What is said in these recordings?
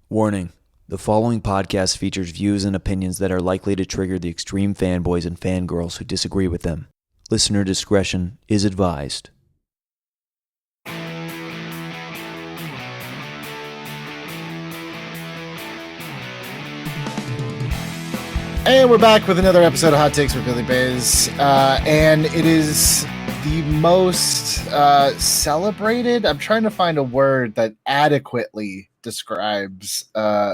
Warning: the following podcast features views and opinions that are likely to trigger the extreme fanboys and fangirls who disagree with them. Listener discretion is advised. And we're back with another episode of Hot Takes with Billy Biz. And it is the most celebrated. I'm trying to find a word that adequately describes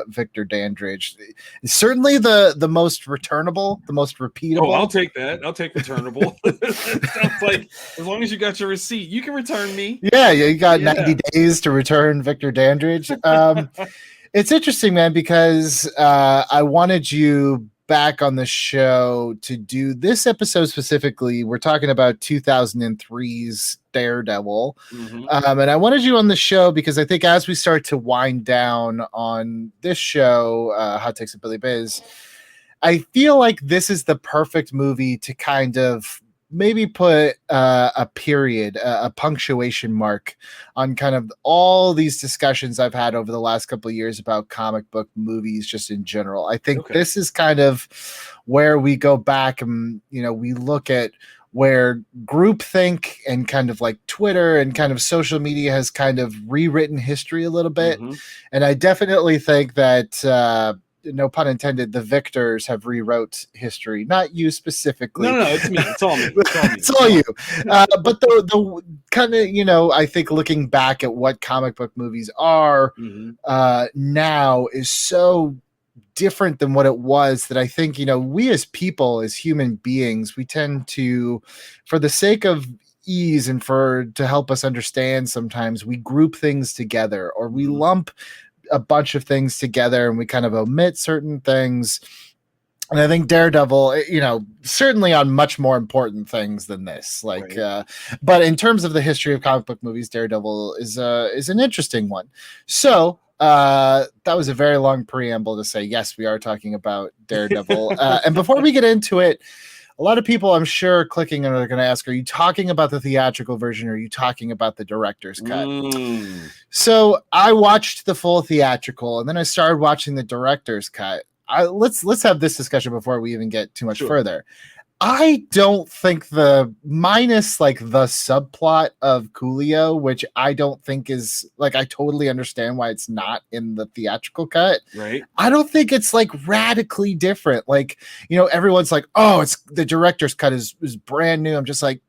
Victor Dandridge. It's certainly the most returnable, the most repeatable. Oh, I'll take that. I'll take returnable. Sounds like as long as you got your receipt, you can return me. Yeah, you got 90 days to return Victor Dandridge. It's interesting, man, because I wanted you back on the show to do this episode specifically. We're talking about 2003's Daredevil. And I wanted you on the show because I think as we start to wind down on this show, Hot Takes with Billy Biz, I feel like this is the perfect movie to kind of maybe put a period, a punctuation mark on kind of all these discussions I've had over the last couple of years about comic book movies just in general. I think this is kind of where we go back and, we look at where groupthink and kind of like Twitter and kind of social media has kind of rewritten history a little bit. And I definitely think that, no pun intended, the victors have rewrote history. Not you specifically. No, it's me. It's all me. It's all you. But the kind of, I think looking back at what comic book movies are now is so different than what it was that I think, we as people, as human beings, we tend to, for the sake of ease and to help us understand, sometimes we group things together or we lump a bunch of things together and we kind of omit certain things. And I think Daredevil, certainly on much more important things than this, but in terms of the history of comic book movies, Daredevil is an interesting one. So that was a very long preamble to say, yes, we are talking about Daredevil. And before we get into it, a lot of people, I'm sure, clicking and are going to ask, are you talking about the theatrical version or are you talking about the director's cut? So I watched the full theatrical and then I started watching the director's cut. Let's have this discussion before we even get too much further. I don't think minus the subplot of Coolio, which I don't think is I totally understand why it's not in the theatrical cut. Right. I don't think it's radically different. Everyone's like, oh, it's the director's cut is brand new. I'm just like,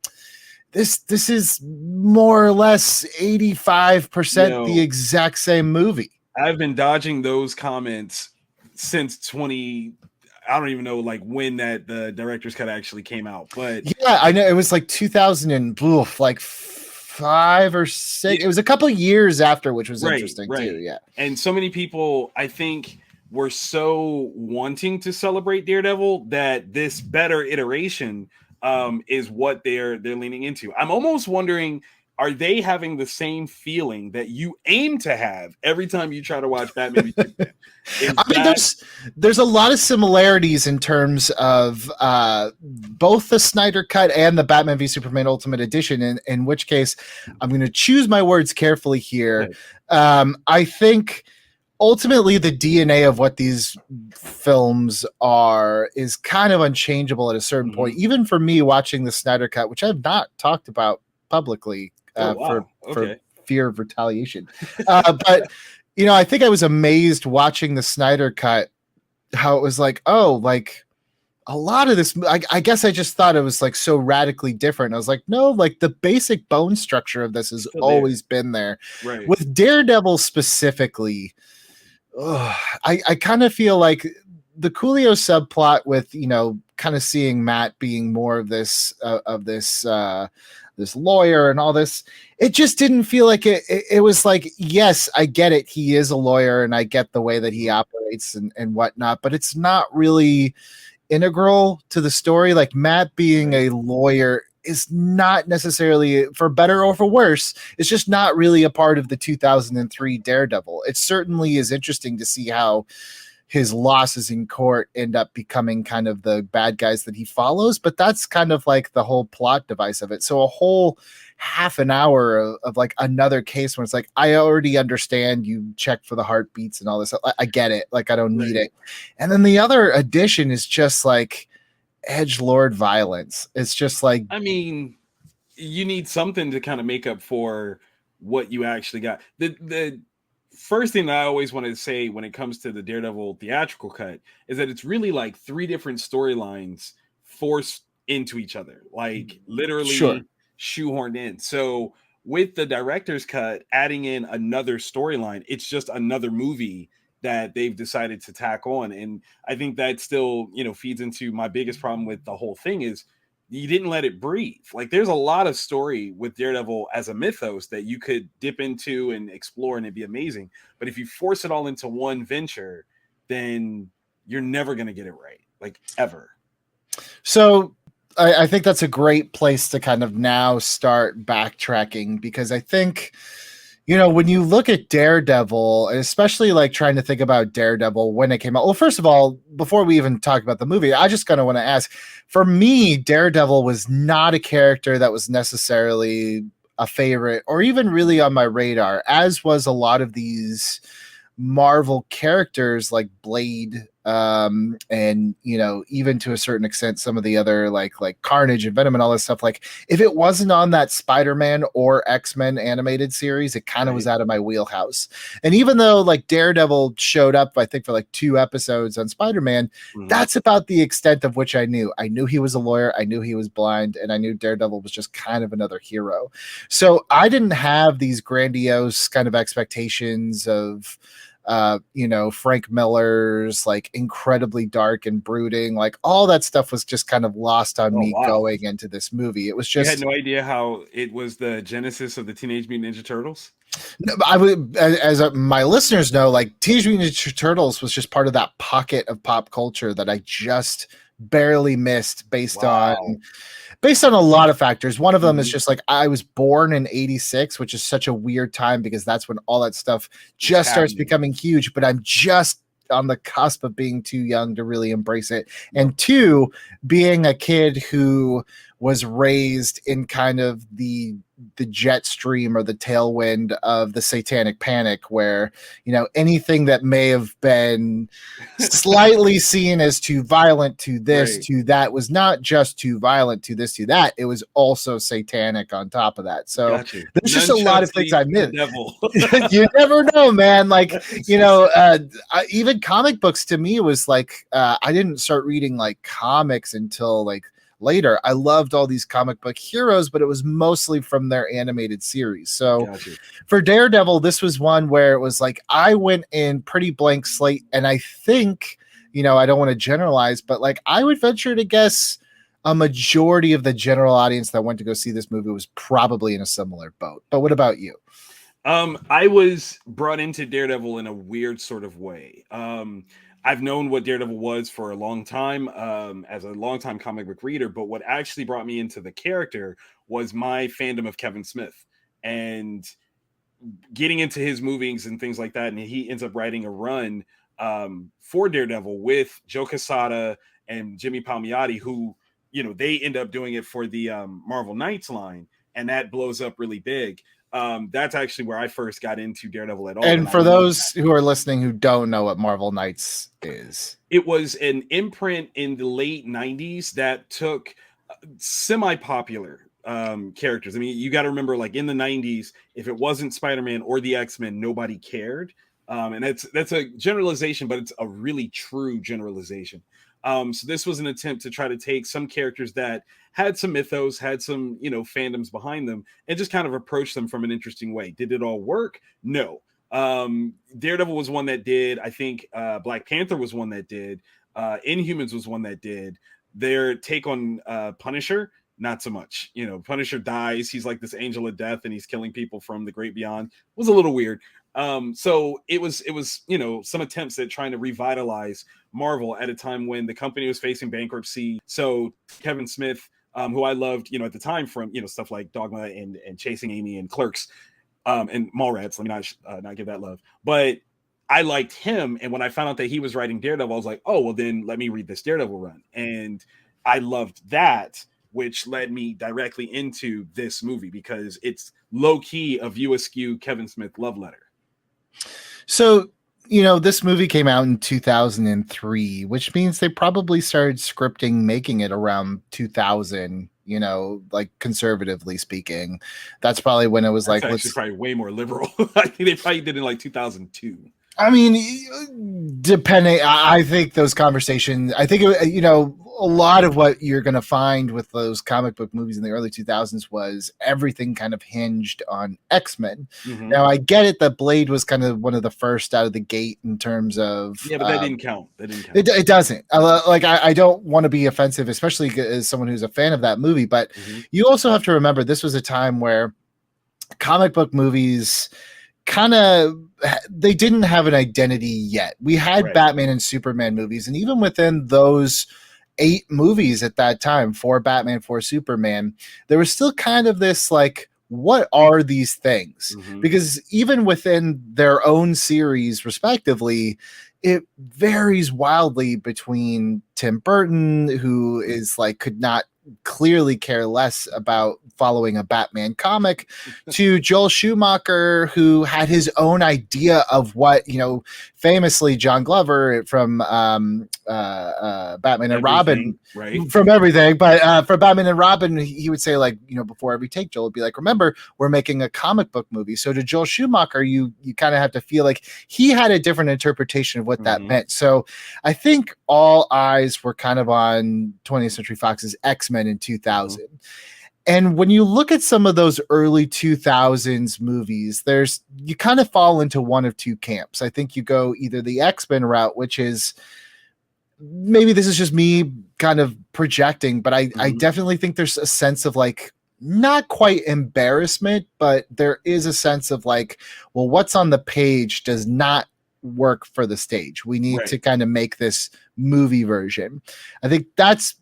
this is more or less 85% the exact same movie. I've been dodging those comments since I don't even know when the director's cut actually came out, but yeah, I know it was 2005 or 6. It was a couple of years after, which was interesting too. Yeah, and so many people, I think, were so wanting to celebrate Daredevil that this better iteration is what they're leaning into. I'm almost wondering, are they having the same feeling that you aim to have every time you try to watch Batman? There's a lot of similarities in terms of both the Snyder Cut and the Batman v Superman Ultimate Edition, in which case I'm going to choose my words carefully here. I think ultimately the DNA of what these films are is kind of unchangeable at a certain point. Even for me watching the Snyder Cut, which I've not talked about publicly for fear of retaliation. But, I think I was amazed watching the Snyder Cut, how it was a lot of this, I guess I just thought it was so radically different. I was like, no, the basic bone structure of this has always been there. Right. With Daredevil specifically, I kind of feel like the Coolio subplot with, kind of seeing Matt being more of this lawyer and all this, it just didn't feel like it was yes, I get it, he is a lawyer and I get the way that he operates and whatnot, but it's not really integral to the story. Matt being a lawyer is not necessarily, for better or for worse, it's just not really a part of the 2003 Daredevil. It certainly is interesting to see how his losses in court end up becoming kind of the bad guys that he follows. But that's kind of like the whole plot device of it. So a whole half an hour of like another case where it's like, I already understand you check for the heartbeats and all this. I get it. Like, I don't need it. And then the other addition is just like edgelord violence. It's just like, I mean, you need something to kind of make up for what you actually got. The first thing that I always wanted to say when it comes to the Daredevil theatrical cut is that it's really like 3 different storylines forced into each other, like literally shoehorned in. So with the director's cut, adding in another storyline, it's just another movie that they've decided to tack on. And I think that still, feeds into my biggest problem with the whole thing is you didn't let it breathe. Like, there's a lot of story with Daredevil as a mythos that you could dip into and explore, and it'd be amazing. But if you force it all into one venture, then you're never going to get it right, like, ever. So I think that's a great place to kind of now start backtracking, because I think, when you look at Daredevil, especially like trying to think about Daredevil when it came out. Well, first of all, before we even talk about the movie, I just kind of want to ask, for me, Daredevil was not a character that was necessarily a favorite or even really on my radar, as was a lot of these Marvel characters like Blade, and even to a certain extent some of the other like Carnage and Venom and all this stuff. Like, if it wasn't on that Spider-Man or X-Men animated series, it kind of was out of my wheelhouse. And even though like Daredevil showed up, I think, for like 2 episodes on Spider-Man, that's about the extent of which I knew. I knew he was a lawyer, I knew he was blind, and I knew Daredevil was just kind of another hero. So I didn't have these grandiose kind of expectations of Frank Miller's like incredibly dark and brooding, like all that stuff was just kind of lost on me going into this movie. It was just, you had no idea how it was the genesis of the Teenage Mutant Ninja Turtles. No, I would, as my listeners know, like Teenage Mutant Ninja Turtles was just part of that pocket of pop culture that I just barely missed based on a lot of factors. One of them is just like, I was born in 86, which is such a weird time because that's when all that stuff just starts becoming huge, but I'm just on the cusp of being too young to really embrace it. And 2, being a kid who was raised in kind of the jet stream or the tailwind of the Satanic Panic, where anything that may have been slightly seen as too violent to this to that was not just too violent to this to that, it was also satanic on top of that. So there's just a lot of things I missed. You never know, man. Like, even comic books to me was like, I didn't start reading like comics until like later. I loved all these comic book heroes, but it was mostly from their animated series. So for Daredevil, this was one where it was like, I went in pretty blank slate. And I think, I don't want to generalize, but like, I would venture to guess a majority of the general audience that went to go see this movie was probably in a similar boat. But what about you? I was brought into Daredevil in a weird sort of way. I've known what Daredevil was for a long time, as a longtime comic book reader, but what actually brought me into the character was my fandom of Kevin Smith and getting into his movies and things like that. And he ends up writing a run for Daredevil with Joe Quesada and Jimmy Palmiotti, who, they end up doing it for the Marvel Knights line, and that blows up really big. That's actually where I first got into Daredevil at all. And for those who are listening who don't know what Marvel Knights is, it was an imprint in the late 90s that took semi-popular characters. I mean, you got to remember, like in the 90s, if it wasn't Spider-Man or the X-Men, nobody cared. And that's a generalization, but it's a really true generalization. So this was an attempt to try to take some characters that had some mythos, had some, fandoms behind them, and just kind of approach them from an interesting way. Did it all work? No. Daredevil was one that did. I think Black Panther was one that did. Inhumans was one that did. Their take on Punisher, not so much. Punisher dies. He's like this angel of death, and he's killing people from the great beyond. It was a little weird. So it was some attempts at trying to revitalize Marvel at a time when the company was facing bankruptcy. So Kevin Smith, who I loved, at the time from, stuff like Dogma and Chasing Amy and Clerks, and Mallrats, let me not give that love. But I liked him, and when I found out that he was writing Daredevil, I was like, oh, well, then let me read this Daredevil run. And I loved that, which led me directly into this movie because it's low key a View Askew Kevin Smith love letter. So, you know, this movie came out in 2003, which means they probably started scripting, making it around 2000, you know, like conservatively speaking. That's probably when it was That's like, actually probably way more liberal. I think they probably did it in like 2002. I mean, depending, I think those conversations, I think, you know, a lot of what you're going to find with those comic book movies in the early 2000s was everything kind of hinged on X-Men. Mm-hmm. Now, I get it that Blade was kind of one of the first out of the gate in terms of... Yeah, but that didn't count. That didn't count. It doesn't. Like, I don't want to be offensive, especially as someone who's a fan of that movie, but you also have to remember this was a time where comic book movies... kind of, they didn't have an identity yet. We had Batman and Superman movies, and even within those 8 movies at that time, 4 Batman, 4 Superman, there was still kind of this like, what are these things? Because even within their own series respectively, it varies wildly between Tim Burton, who is like, could not clearly care less about following a Batman comic, to Joel Schumacher, who had his own idea of what, you know, famously John Glover from Batman and Robin, from everything, but for Batman and Robin, he would say, like, you know, before every take, Joel would be like, remember, we're making a comic book movie. So to Joel Schumacher, you kind of have to feel like he had a different interpretation of what that meant. So I think all eyes were kind of on 20th Century Fox's X-Men in 2000. And when you look at some of those early 2000s movies, you kind of fall into one of two camps. I think you go either the X-Men route, which is, maybe this is just me kind of projecting, but I definitely think there's a sense of like, not quite embarrassment, but there is a sense of like, well, what's on the page does not work for the stage. We need to kind of make this movie version. I think that's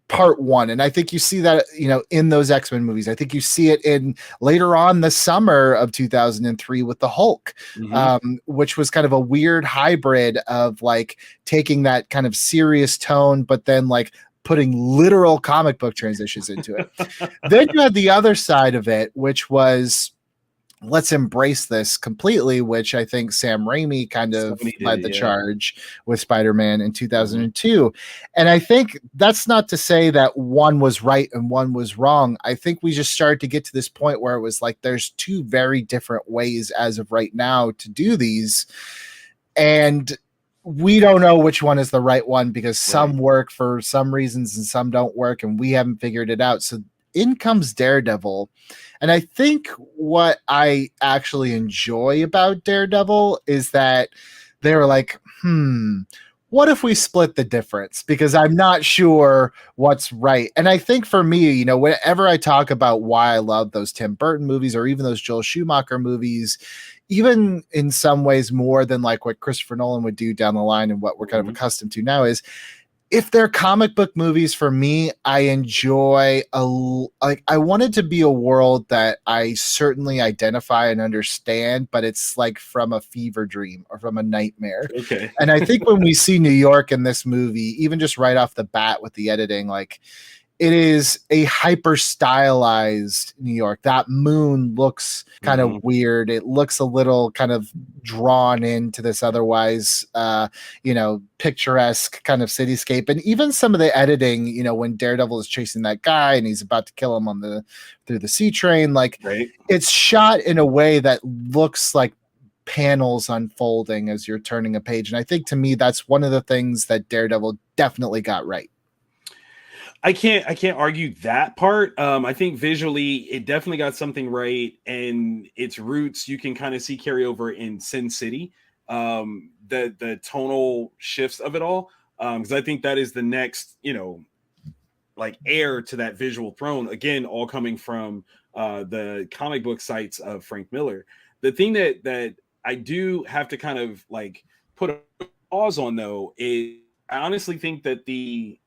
part one. And I think you see that, you know, in those X-Men movies. I think you see it in later on the summer of 2003 with the Hulk, which was kind of a weird hybrid of like taking that kind of serious tone, but then like putting literal comic book transitions into it. Then you had the other side of it, which was, let's embrace this completely, which I think Sam Raimi kind of led the charge with Spider-Man in 2002. And I think that's not to say that one was right and one was wrong. I think we just started to get to this point where it was like, there's two very different ways as of right now to do these. And we don't know which one is the right one, because some work for some reasons and some don't work, and we haven't figured it out. So in comes Daredevil. And I think what I actually enjoy about Daredevil is that they were like, what if we split the difference? Because I'm not sure what's right. And I think for me, you know, whenever I talk about why I love those Tim Burton movies or even those Joel Schumacher movies, even in some ways more than like what Christopher Nolan would do down the line and what we're kind of accustomed to now, is if they're comic book movies, for me, I enjoy I want it to be a world that I certainly identify and understand, but it's like from a fever dream or from a nightmare. Okay. And I think when we see New York in this movie, even just right off the bat with the editing, like, it is a hyper stylized New York. That moon looks kind of weird. It looks a little kind of drawn into this otherwise, you know, picturesque kind of cityscape. And even some of the editing, you know, when Daredevil is chasing that guy and he's about to kill him through the C train, like it's shot in a way that looks like panels unfolding as you're turning a page. And I think to me, that's one of the things that Daredevil definitely got right. I can't argue that part. I think visually it definitely got something right, and its roots you can kind of see carry over in Sin City. The tonal shifts of it all, because I think that is the next, you know, like heir to that visual throne. Again, all coming from the comic book sites of Frank Miller. The thing that I do have to kind of like put a pause on though is I honestly think that the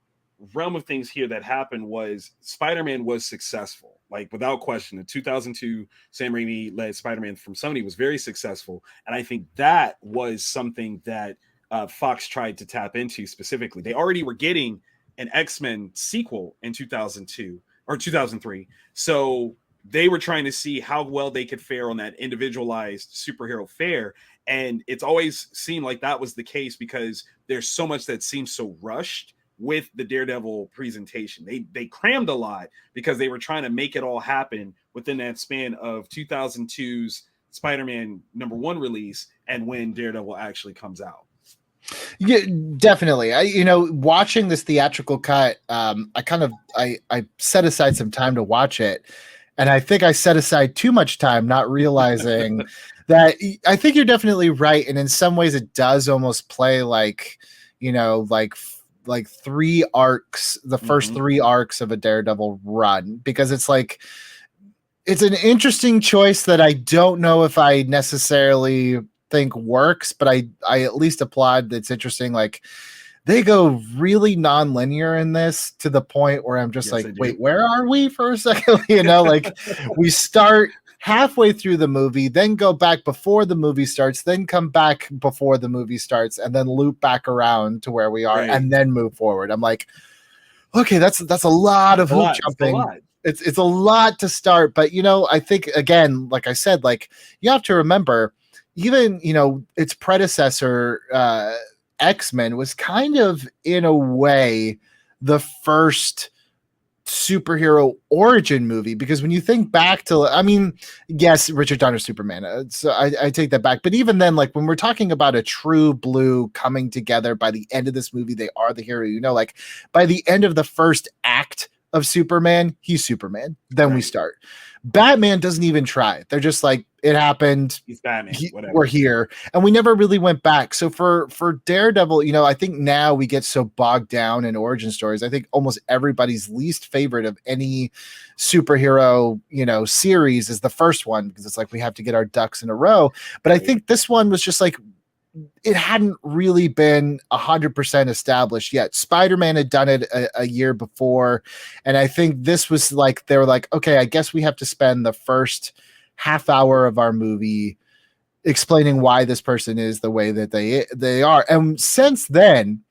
realm of things here that happened was Spider-Man was successful, like without question. The 2002 Sam Raimi led Spider-Man from Sony was very successful, and I think that was something that Fox tried to tap into specifically. They already were getting an X-Men sequel in 2002 or 2003, so they were trying to see how well they could fare on that individualized superhero fare. And it's always seemed like that was the case because there's so much that seems so rushed with the Daredevil presentation. They crammed a lot because they were trying to make it all happen within that span of 2002's Spider-Man #1 release and when Daredevil actually comes out. Yeah, definitely. Watching this theatrical cut, I set aside some time to watch it, and I think I set aside too much time, not realizing that. I think you're definitely right, and in some ways, it does almost play like, like 3 arcs, the first 3 arcs of a Daredevil run, because it's like it's an interesting choice that I don't know if I necessarily think works, but I at least applaud. It's interesting. Like they go really non-linear in this to the point where I'm just wait, where are we for a second? Like we start halfway through the movie, then go back before the movie starts, then come back before the movie starts, and then loop back around to where we are, and then move forward. I'm like, okay, that's a lot of hoop jumping. It's a lot to start, but I think again, like I said, like you have to remember, even its predecessor, X-Men, was kind of in a way the first superhero origin movie, because when you think back to, yes, Richard Donner's Superman, so I take that back, but even then, like when we're talking about a true blue coming together, by the end of this movie they are the hero, like by the end of the first act of Superman, he's Superman. Then we start. Batman doesn't even try. They're just like, it happened. He's Batman. We're here, and we never really went back. So for Daredevil, I think now we get so bogged down in origin stories. I think almost everybody's least favorite of any superhero, series is the first one, because it's like we have to get our ducks in a row. But I think this one was just like, it hadn't really been 100% established yet. Spider-Man had done it a year before, and I think this was like, they were like, okay, I guess we have to spend the first half hour of our movie explaining why this person is the way that they are. And since then,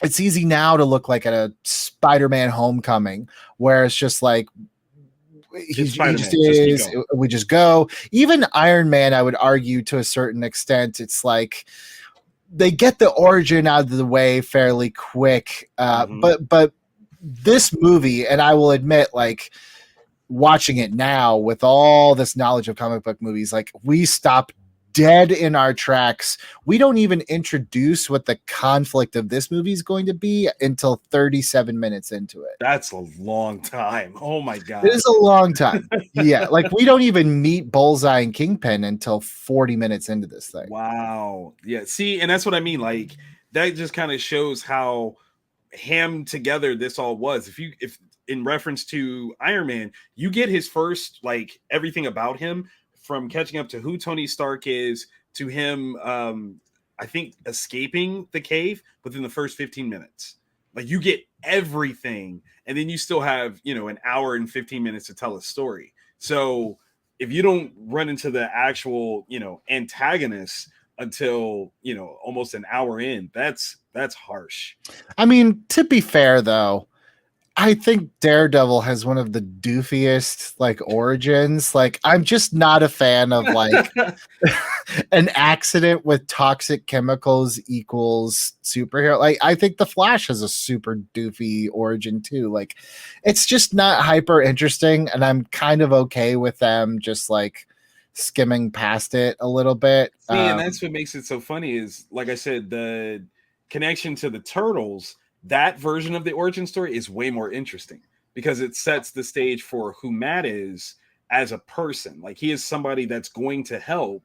it's easy now to look like at a Spider-Man Homecoming, where it's just like, he just is. We just go. Even Iron Man, I would argue to a certain extent, it's like they get the origin out of the way fairly quick. But this movie, and I will admit, like watching it now with all this knowledge of comic book movies, like we stop dead in our tracks. We don't even introduce what the conflict of this movie is going to be until 37 minutes into it. That's a long time. Oh my God. It is a long time. Yeah. Like we don't even meet Bullseye and Kingpin until 40 minutes into this thing. Wow. Yeah. See, and that's what I mean. Like that just kind of shows how hammed together this all was. If in reference to Iron Man, you get his first, like everything about him, from catching up to who Tony Stark is, to him, I think, escaping the cave within the first 15 minutes. Like you get everything, and then you still have, an hour and 15 minutes to tell a story. So if you don't run into the actual, antagonist until, almost an hour in, that's harsh. I mean, to be fair though, I think Daredevil has one of the doofiest origins. Like, I'm just not a fan of an accident with toxic chemicals equals superhero. Like, I think the Flash has a super doofy origin too. Like, it's just not hyper interesting, and I'm kind of okay with them just skimming past it a little bit. See, and that's what makes it so funny is, like I said, the connection to the Turtles. That version of the origin story is way more interesting because it sets the stage for who Matt is as a person. Like he is somebody that's going to help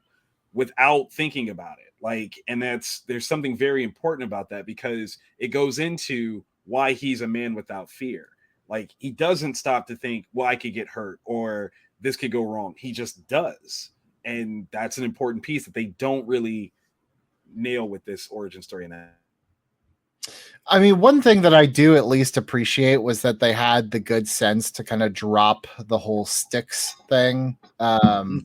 without thinking about it. And there's something very important about that because it goes into why he's a man without fear. Like he doesn't stop to think, well, I could get hurt or this could go wrong. He just does. And that's an important piece that they don't really nail with this origin story in that. I mean, one thing that I do at least appreciate was that they had the good sense to kind of drop the whole sticks thing. I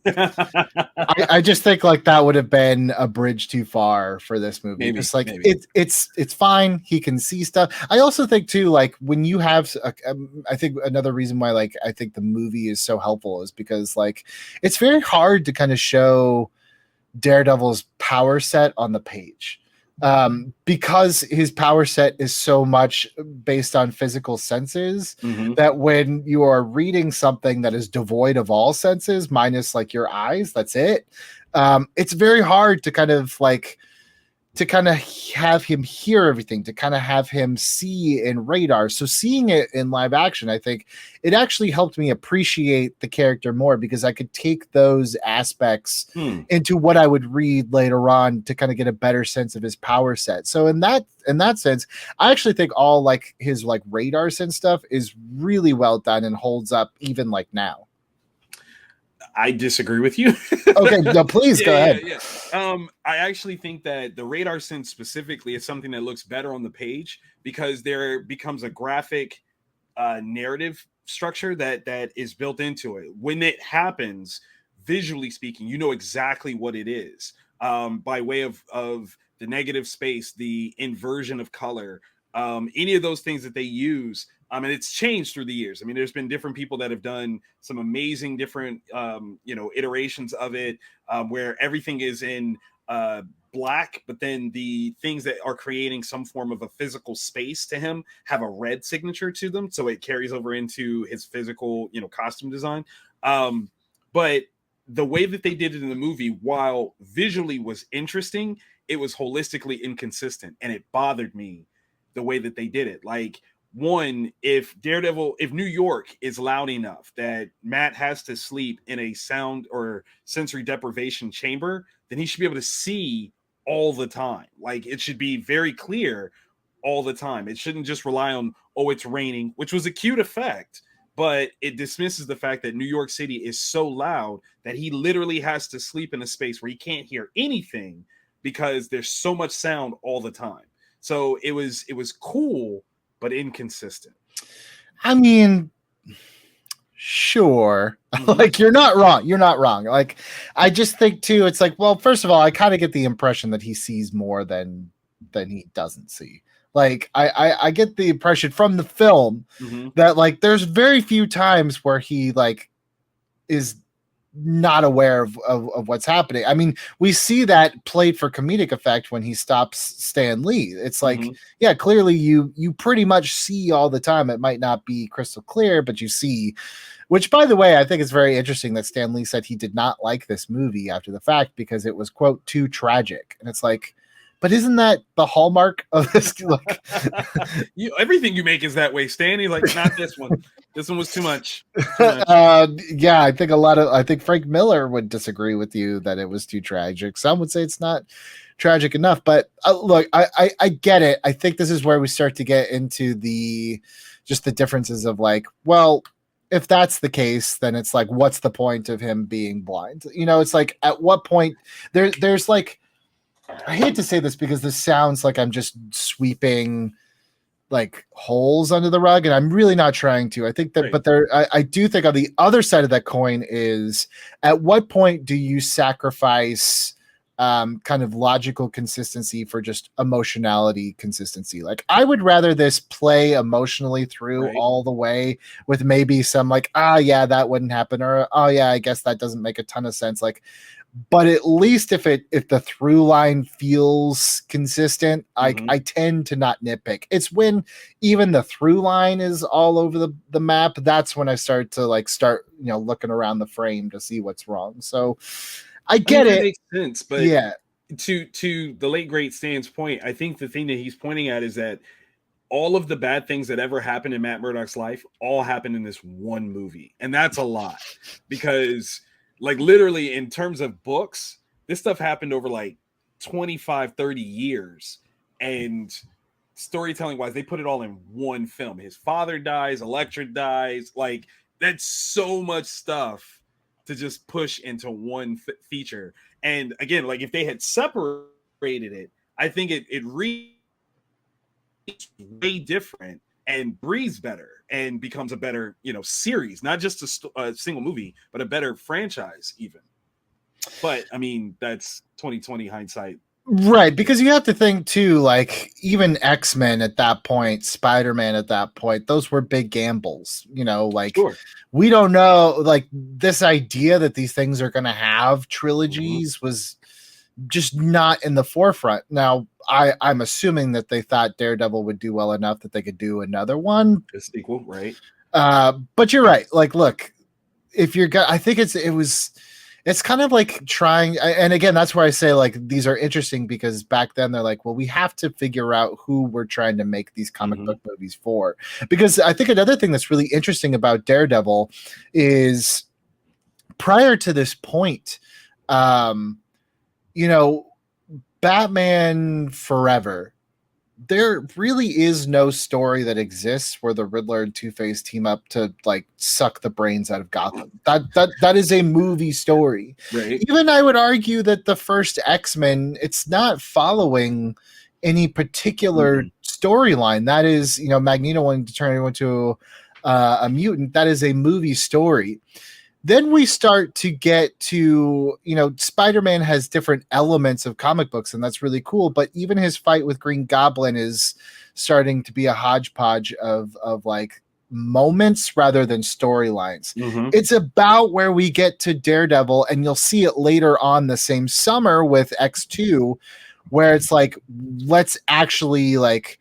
just think like that would have been a bridge too far for this movie. Maybe, Just like maybe. it's fine. He can see stuff. I also think too, like when you have, I think another reason why like I think the movie is so helpful is because like it's very hard to kind of show Daredevil's power set on the page. Because his power set is so much based on physical senses that when you are reading something that is devoid of all senses, minus like your eyes, that's it. It's very hard to kind of have him hear everything, to kind of have him see in radar. So seeing it in live action, I think it actually helped me appreciate the character more because I could take those aspects into what I would read later on to kind of get a better sense of his power set. So in that sense, I actually think all like his like radar sense stuff is really well done and holds up even like now. I disagree with you. Okay, no, please go ahead. I actually think that the radar sense specifically is something that looks better on the page because there becomes a graphic narrative structure that is built into it. When it happens, visually speaking, you know exactly what it is by way of the negative space, the inversion of color, any of those things that they use. And it's changed through the years. I mean, there's been different people that have done some amazing different, iterations of it where everything is in black, but then the things that are creating some form of a physical space to him have a red signature to them. So it carries over into his physical, costume design. But the way that they did it in the movie, while visually was interesting, it was holistically inconsistent. And it bothered me the way that they did it. Like, one, if New York is loud enough that Matt has to sleep in a sound or sensory deprivation chamber, then he should be able to see all the time. Like, it should be very clear all the time. It shouldn't just rely on, oh, it's raining, which was a cute effect, but it dismisses the fact that New York City is so loud that he literally has to sleep in a space where he can't hear anything because there's so much sound all the time. So it was cool, but inconsistent. I mean, sure. Like you're not wrong. Like I just think too, it's like, well, first of all, I kind of get the impression that he sees more than he doesn't see. Like I get the impression from the film that like there's very few times where he like is not aware of what's happening. I mean, we see that played for comedic effect when he stops Stan Lee. It's like, yeah, clearly you pretty much see all the time. It might not be crystal clear, but you see, which by the way, I think it's very interesting that Stan Lee said he did not like this movie after the fact because it was, quote, too tragic. And it's like, but isn't that the hallmark of this? Like, everything you make is that way, Stan. He's like, not this one. This one was too much. Yeah, I think Frank Miller would disagree with you that it was too tragic. Some would say it's not tragic enough. But look, I get it. I think this is where we start to get into the differences of like, well, if that's the case, then it's like, what's the point of him being blind? It's like, at what point there's like, I hate to say this because this sounds like I'm just sweeping like holes under the rug, and I'm really not trying to. I think that, right. I do think on the other side of that coin is, at what point do you sacrifice kind of logical consistency for just emotionality consistency? Like, I would rather this play emotionally through all the way with maybe some like, yeah, that wouldn't happen, or oh yeah, I guess that doesn't make a ton of sense. Like, but at least if the through line feels consistent, I tend to not nitpick. It's when even the through line is all over the map, that's when I start looking around the frame to see what's wrong. So I get it. It makes sense, but yeah, to the late great Stan's point, I think the thing that he's pointing at is that all of the bad things that ever happened in Matt Murdock's life all happened in this one movie, and that's a lot because, like, literally in terms of books, this stuff happened over like 25, 30 years. And storytelling wise, they put it all in one film. His father dies, Elektra dies. Like, that's so much stuff to just push into one feature. And again, like, if they had separated it, I think it it's way different and breathes better and becomes a better, series, not just a single movie, but a better franchise even. But I mean, that's 2020 hindsight. Right, because you have to think too, like even X-Men at that point, Spider-Man at that point, those were big gambles, like Sure. We don't know, like this idea that these things are going to have trilogies was just not in the forefront. Now, I'm assuming that they thought Daredevil would do well enough that they could do another one. A sequel, right? But you're right. Like, look, if you're, I think it's kind of like trying, and again, that's where I say like these are interesting because back then they're like, well, we have to figure out who we're trying to make these comic book movies for. Because I think another thing that's really interesting about Daredevil is prior to this point, Batman Forever, there really is no story that exists where the Riddler and Two-Face team up to like suck the brains out of Gotham. That is a movie story. Right. Even I would argue that the first X-Men, it's not following any particular storyline. That is, Magneto wanting to turn into a mutant. That is a movie story. Then we start to get to, Spider-Man has different elements of comic books, and that's really cool. But even his fight with Green Goblin is starting to be a hodgepodge of like moments rather than storylines. It's about where we get to Daredevil, and you'll see it later on the same summer with X2, where it's like, let's actually like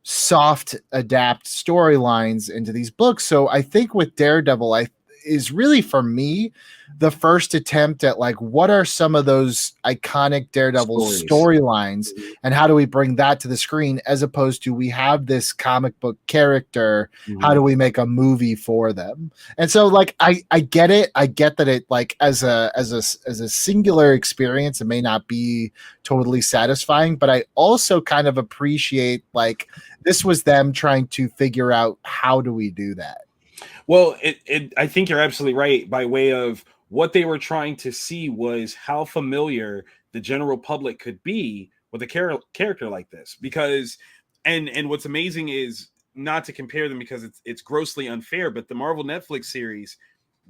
soft adapt storylines into these books. So I think with Daredevil, is really for me the first attempt at like what are some of those iconic Daredevil storylines and how do we bring that to the screen, as opposed to we have this comic book character, how do we make a movie for them? And so like I get it, I get that it like as a singular experience it may not be totally satisfying, but I also kind of appreciate like this was them trying to figure out how do we do that. Well, I think you're absolutely right. By way of what they were trying to see was how familiar the general public could be with a character like this. Because, and what's amazing is not to compare them because it's grossly unfair, but the Marvel Netflix series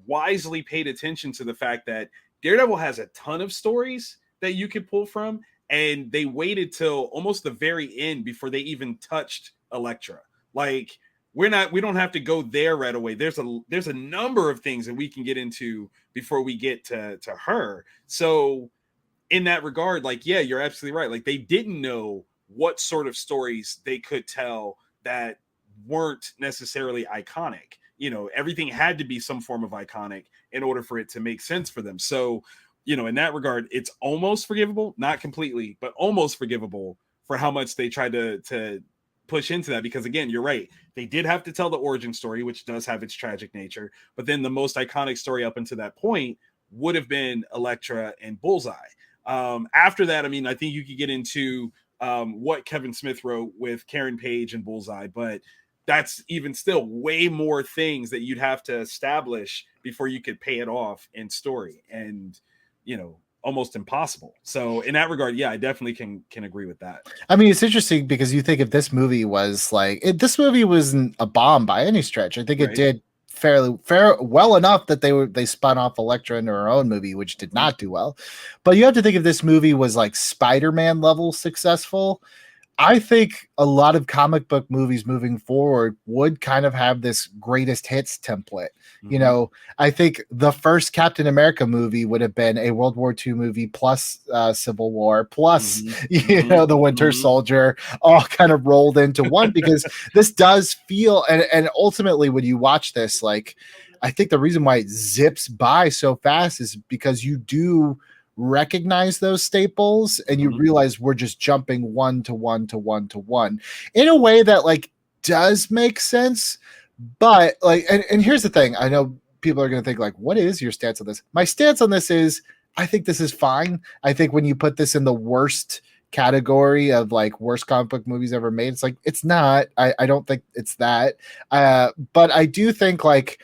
wisely paid attention to the fact that Daredevil has a ton of stories that you could pull from, and they waited till almost the very end before they even touched Elektra. Like, we don't have to go there right away. There's a number of things that we can get into before we get to her. So in that regard, like, yeah, you're absolutely right. Like, they didn't know what sort of stories they could tell that weren't necessarily iconic. Everything had to be some form of iconic in order for it to make sense for them. So, in that regard, it's almost forgivable, not completely, but almost forgivable for how much they tried to push into that, because again, you're right, they did have to tell the origin story, which does have its tragic nature, but then the most iconic story up until that point would have been Elektra and Bullseye. After that, I mean, I think you could get into what Kevin Smith wrote with Karen Page and Bullseye, but that's even still way more things that you'd have to establish before you could pay it off in story, and almost impossible. So in that regard, yeah, I definitely can agree with that. I mean, it's interesting because you think if this movie was like this movie wasn't a bomb by any stretch. I think it did well enough that they spun off Elektra into her own movie, which did not do well. But you have to think if this movie was like Spider-Man level successful, I think a lot of comic book movies moving forward would kind of have this greatest hits template. I think the first Captain America movie would have been a World War II movie plus Civil War plus, the Winter Soldier, all kind of rolled into one, because this does feel, and ultimately when you watch this, like, I think the reason why it zips by so fast is because you do recognize those staples and you realize we're just jumping one to one to one to one in a way that like does make sense. But like, and here's the thing, I know people are going to think like, what is your stance on this? My stance on this is I think this is fine. I think when you put this in the worst category of like worst comic book movies ever made, it's like, it's not, I don't think it's that, but I do think like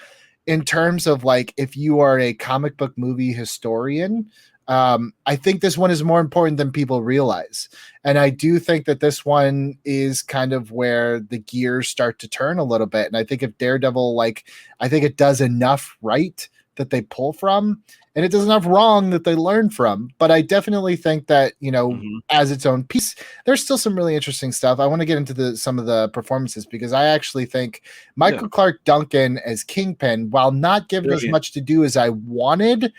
in terms of like if you are a comic book movie historian, I think this one is more important than people realize. And I do think that this one is kind of where the gears start to turn a little bit. And I think if Daredevil, I think it does enough right that they pull from, and it does enough wrong that they learn from. But I definitely think that, as its own piece, there's still some really interesting stuff. I want to get into some of the performances, because I actually think Michael Clark Duncan as Kingpin, while not given as much to do as I wanted,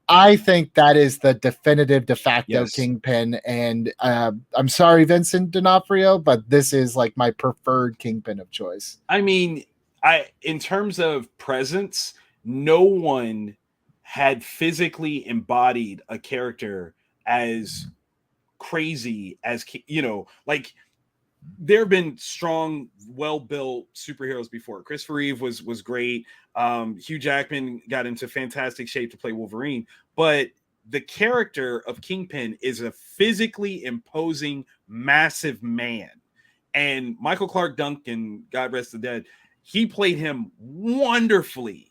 I think that is the definitive de facto Kingpin. And I'm sorry, Vincent D'Onofrio, but this is like my preferred Kingpin of choice. I mean, in terms of presence, no one had physically embodied a character as crazy as, like, there have been strong, well-built superheroes before. Christopher Reeve was great. Hugh Jackman got into fantastic shape to play Wolverine, but the character of Kingpin is a physically imposing, massive man. And Michael Clark Duncan, God rest the dead, he played him wonderfully,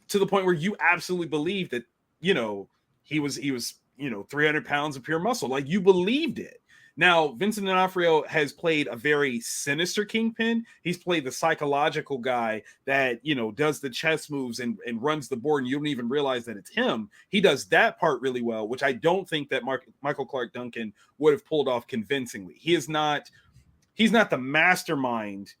to the point where you absolutely believe that, he was 300 pounds of pure muscle. Like, you believed it. Now, Vincent D'Onofrio has played a very sinister Kingpin. He's played the psychological guy that, does the chess moves and runs the board, and you don't even realize that it's him. He does that part really well, which I don't think that Michael Clark Duncan would have pulled off convincingly. He's not the mastermind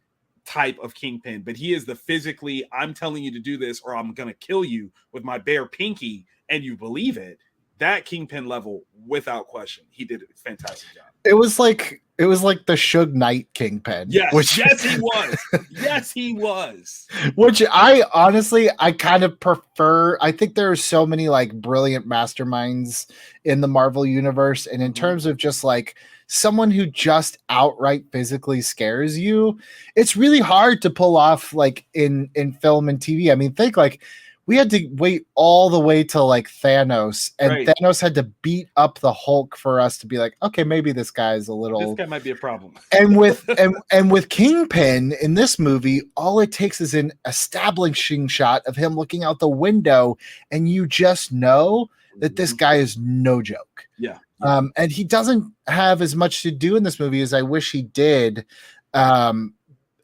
type of Kingpin, but he is the physically, I'm telling you to do this or I'm gonna kill you with my bare pinky, and you believe it. That Kingpin level, without question, he did a fantastic job. It was like the Suge Knight Kingpin. Yes, yes, he was. Yes, he was. Which I honestly kind of prefer. I think there are so many like brilliant masterminds in the Marvel universe, and in terms of just like someone who just outright physically scares you, it's really hard to pull off like in film and TV. I mean, think like we had to wait all the way to like Thanos, and Thanos had to beat up the Hulk for us to be like, okay, maybe this guy's a little. This guy might be a problem. And with and with Kingpin in this movie, all it takes is an establishing shot of him looking out the window, and you just know that this guy is no joke. Yeah. And he doesn't have as much to do in this movie as I wish he did.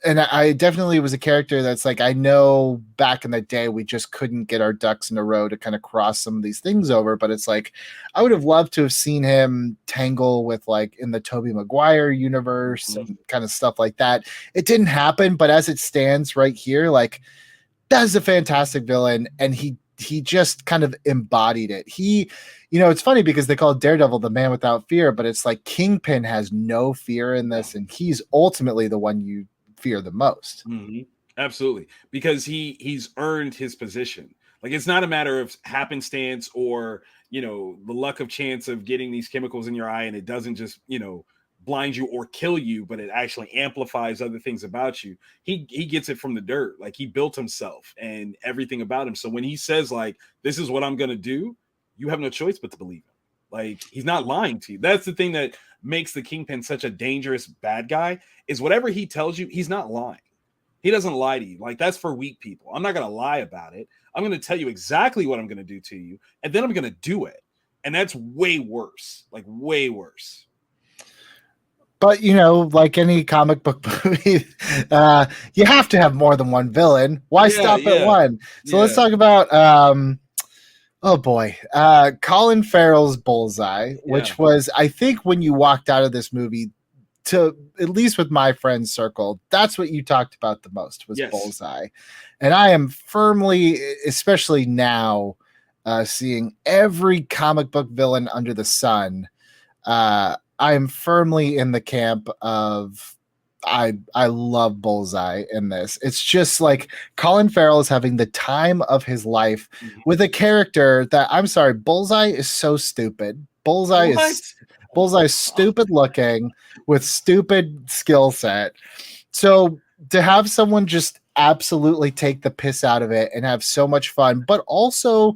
And I definitely was a character that's like, I know back in the day, we just couldn't get our ducks in a row to kind of cross some of these things over. But it's like, I would have loved to have seen him tangle with like in the Tobey Maguire universe and kind of stuff like that. It didn't happen, but as it stands right here, like that is a fantastic villain. And he just kind of embodied it. It's funny because they call Daredevil the man without fear, but it's like Kingpin has no fear in this. And he's ultimately the one you fear the most. Absolutely, because he's earned his position. Like, it's not a matter of happenstance or the luck of chance of getting these chemicals in your eye and it doesn't just blind you or kill you, but it actually amplifies other things about you. He gets it from the dirt. Like, he built himself and everything about him. So when he says like, this is what I'm gonna do, you have no choice but to believe him. Like, he's not lying to you. That's the thing that makes the Kingpin such a dangerous bad guy, is whatever he tells you, he's not lying. He doesn't lie to you. Like, that's for weak people. I'm not going to lie about it. I'm going to tell you exactly what I'm going to do to you, and then I'm going to do it. And that's way worse. Like, way worse. But, like any comic book movie, you have to have more than one villain. Why stop at one? So let's talk about oh boy, Colin Farrell's Bullseye, which was, I think, when you walked out of this movie, to at least with my friends circle, that's what you talked about the most was Bullseye. And I am firmly, especially now, seeing every comic book villain under the sun. I am firmly in the camp of I love Bullseye in this. It's just like Colin Farrell is having the time of his life with a character that, I'm sorry, Bullseye is so stupid. Bullseye is stupid looking with stupid skill set. So to have someone just absolutely take the piss out of it and have so much fun, but also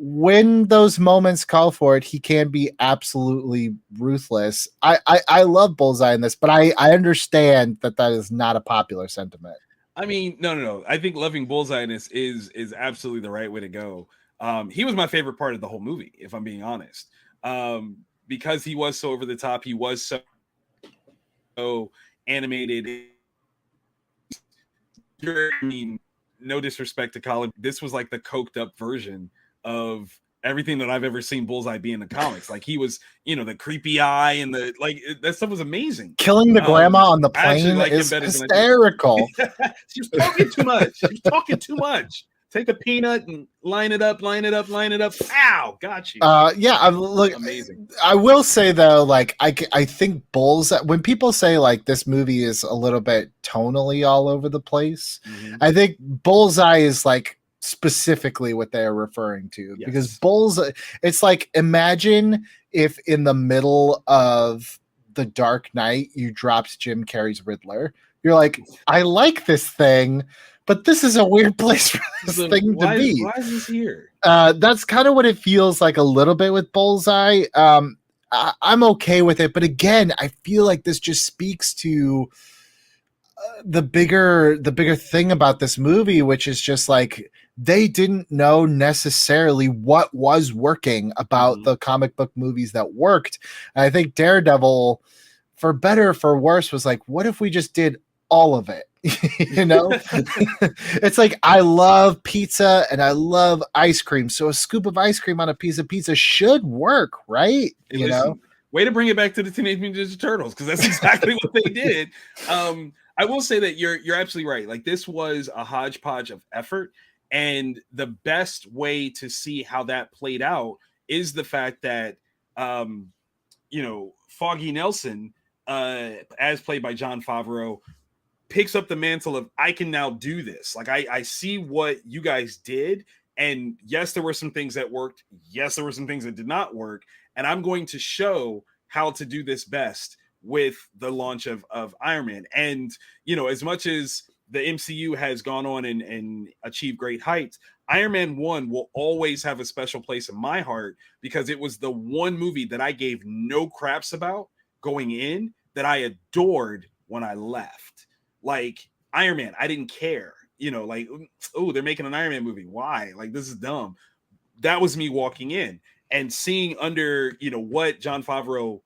when those moments call for it, he can be absolutely ruthless. I love Bullseye in this, but I understand that is not a popular sentiment. I mean, no. I think loving Bullseye in this is absolutely the right way to go. He was my favorite part of the whole movie, if I'm being honest, because he was so over the top. He was so animated. I mean, no disrespect to Colin, this was like the coked up version of everything that I've ever seen Bullseye be in the comics. Like he was, the creepy eye and that stuff was amazing. Killing the grandma on the plane like is hysterical. She was talking too much. She was talking too much. Take a peanut and line it up. Ow, got you. Look, amazing. I will say though, like I think Bullseye, when people say like this movie is a little bit tonally all over the place, I think Bullseye is like specifically what they are referring to, because Bullseye, it's like, imagine if in the middle of The Dark Knight you dropped Jim Carrey's Riddler. You're like, I like this thing, but this is a weird place for this thing to be. Why is this here? That's kind of what it feels like a little bit with Bullseye. I'm okay with it, but again, I feel like this just speaks to the bigger thing about this movie, which is just like they didn't know necessarily what was working about the comic book movies that worked. And I think Daredevil, for better or for worse, was like, what if we just did all of it? It's like, I love pizza and I love ice cream, so a scoop of ice cream on a piece of pizza should work, right? Way to bring it back to the Teenage Mutant Ninja Turtles, because that's exactly what they did. I will say that you're absolutely right. Like, this was a hodgepodge of effort, and the best way to see how that played out is the fact that Foggy Nelson, as played by Jon Favreau, picks up the mantle of, I can now do this. Like, I see what you guys did, and yes, there were some things that worked. Yes, there were some things that did not work, and I'm going to show how to do this best with the launch of Iron Man. And, as much as the MCU has gone on and achieved great heights, Iron Man 1 will always have a special place in my heart, because it was the one movie that I gave no craps about going in, that I adored when I left. Like, Iron Man, I didn't care. They're making an Iron Man movie. Why? Like, this is dumb. That was me walking in and seeing under, what Jon Favreau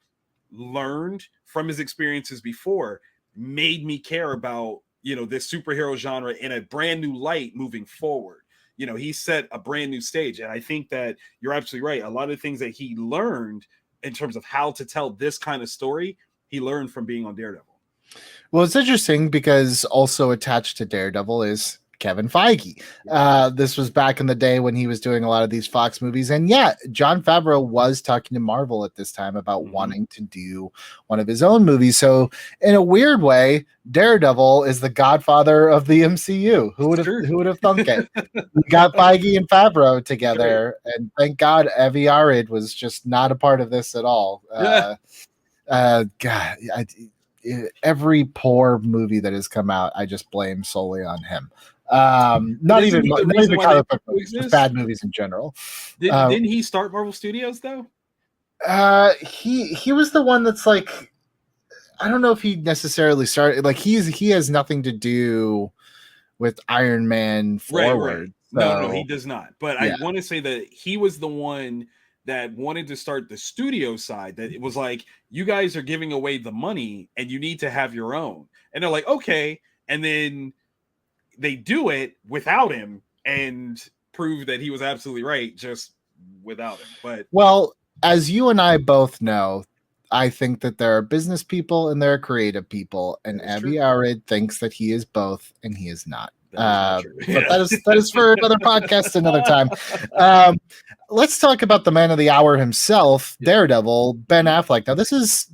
learned from his experiences before, made me care about, this superhero genre in a brand new light moving forward. He set a brand new stage. And I think that you're absolutely right. A lot of the things that he learned in terms of how to tell this kind of story, he learned from being on Daredevil. Well, it's interesting because also attached to Daredevil is Kevin Feige. This was back in the day when he was doing a lot of these Fox movies. And Jon Favreau was talking to Marvel at this time about wanting to do one of his own movies. So in a weird way, Daredevil is the godfather of the MCU. Who would have thunk it? We got Feige and Favreau together, and thank God Avi Arad was just not a part of this at all. Every poor movie that has come out, I just blame solely on him. Not even comic book movies, just bad movies in general. Didn't he start Marvel Studios though? He was the one that's like, I don't know if he necessarily started. Like, he has nothing to do with Iron Man forward. Right. So, no, he does not. But I want to say that he was the one that wanted to start the studio side, that it was like, you guys are giving away the money and you need to have your own. And they're like, okay. And then they do it without him and prove that he was absolutely right just without him. But, well, as you and I both know, I think that there are business people and there are creative people, and Avi Arad thinks that he is both, and he is not. But that is for another podcast another time. Let's talk about the man of the hour himself, Daredevil, Ben Affleck. Now, this is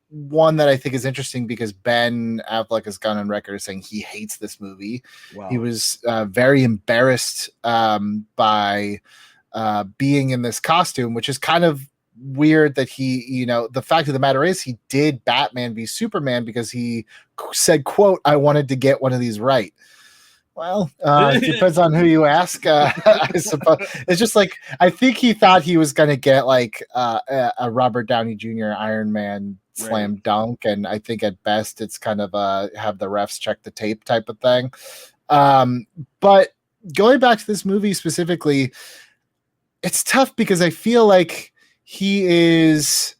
one that I think is interesting because Ben Affleck has gone on record as saying he hates this movie. Wow. He was very embarrassed by being in this costume, which is kind of weird that he, the fact of the matter is he did Batman v Superman because he said, quote, "I wanted to get one of these right." Well, it depends on who you ask. I suppose it's just like, I think he thought he was going to get like a Robert Downey Jr. Iron Man slam dunk, and I think at best it's kind of have the refs check the tape type of thing. But going back to this movie specifically, it's tough because I feel like he's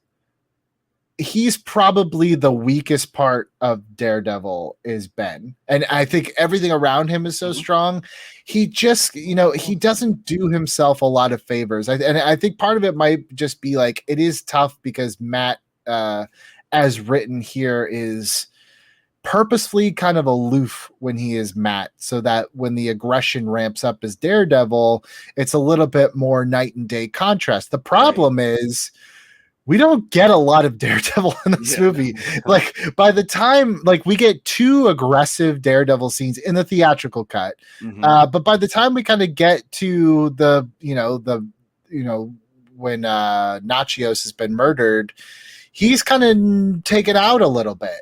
probably the weakest part of Daredevil is Ben. And I think everything around him is so strong. He just, he doesn't do himself a lot of favors. And I think part of it might just be like, it is tough because Matt, as written here, is purposefully kind of aloof when he is Matt, so that when the aggression ramps up as Daredevil, it's a little bit more night and day contrast. The problem is we don't get a lot of Daredevil in this movie. Like by the time, like we get 2 aggressive Daredevil scenes in the theatrical cut, but by the time we kind of get to the when Nachios has been murdered, he's kind of taken out a little bit.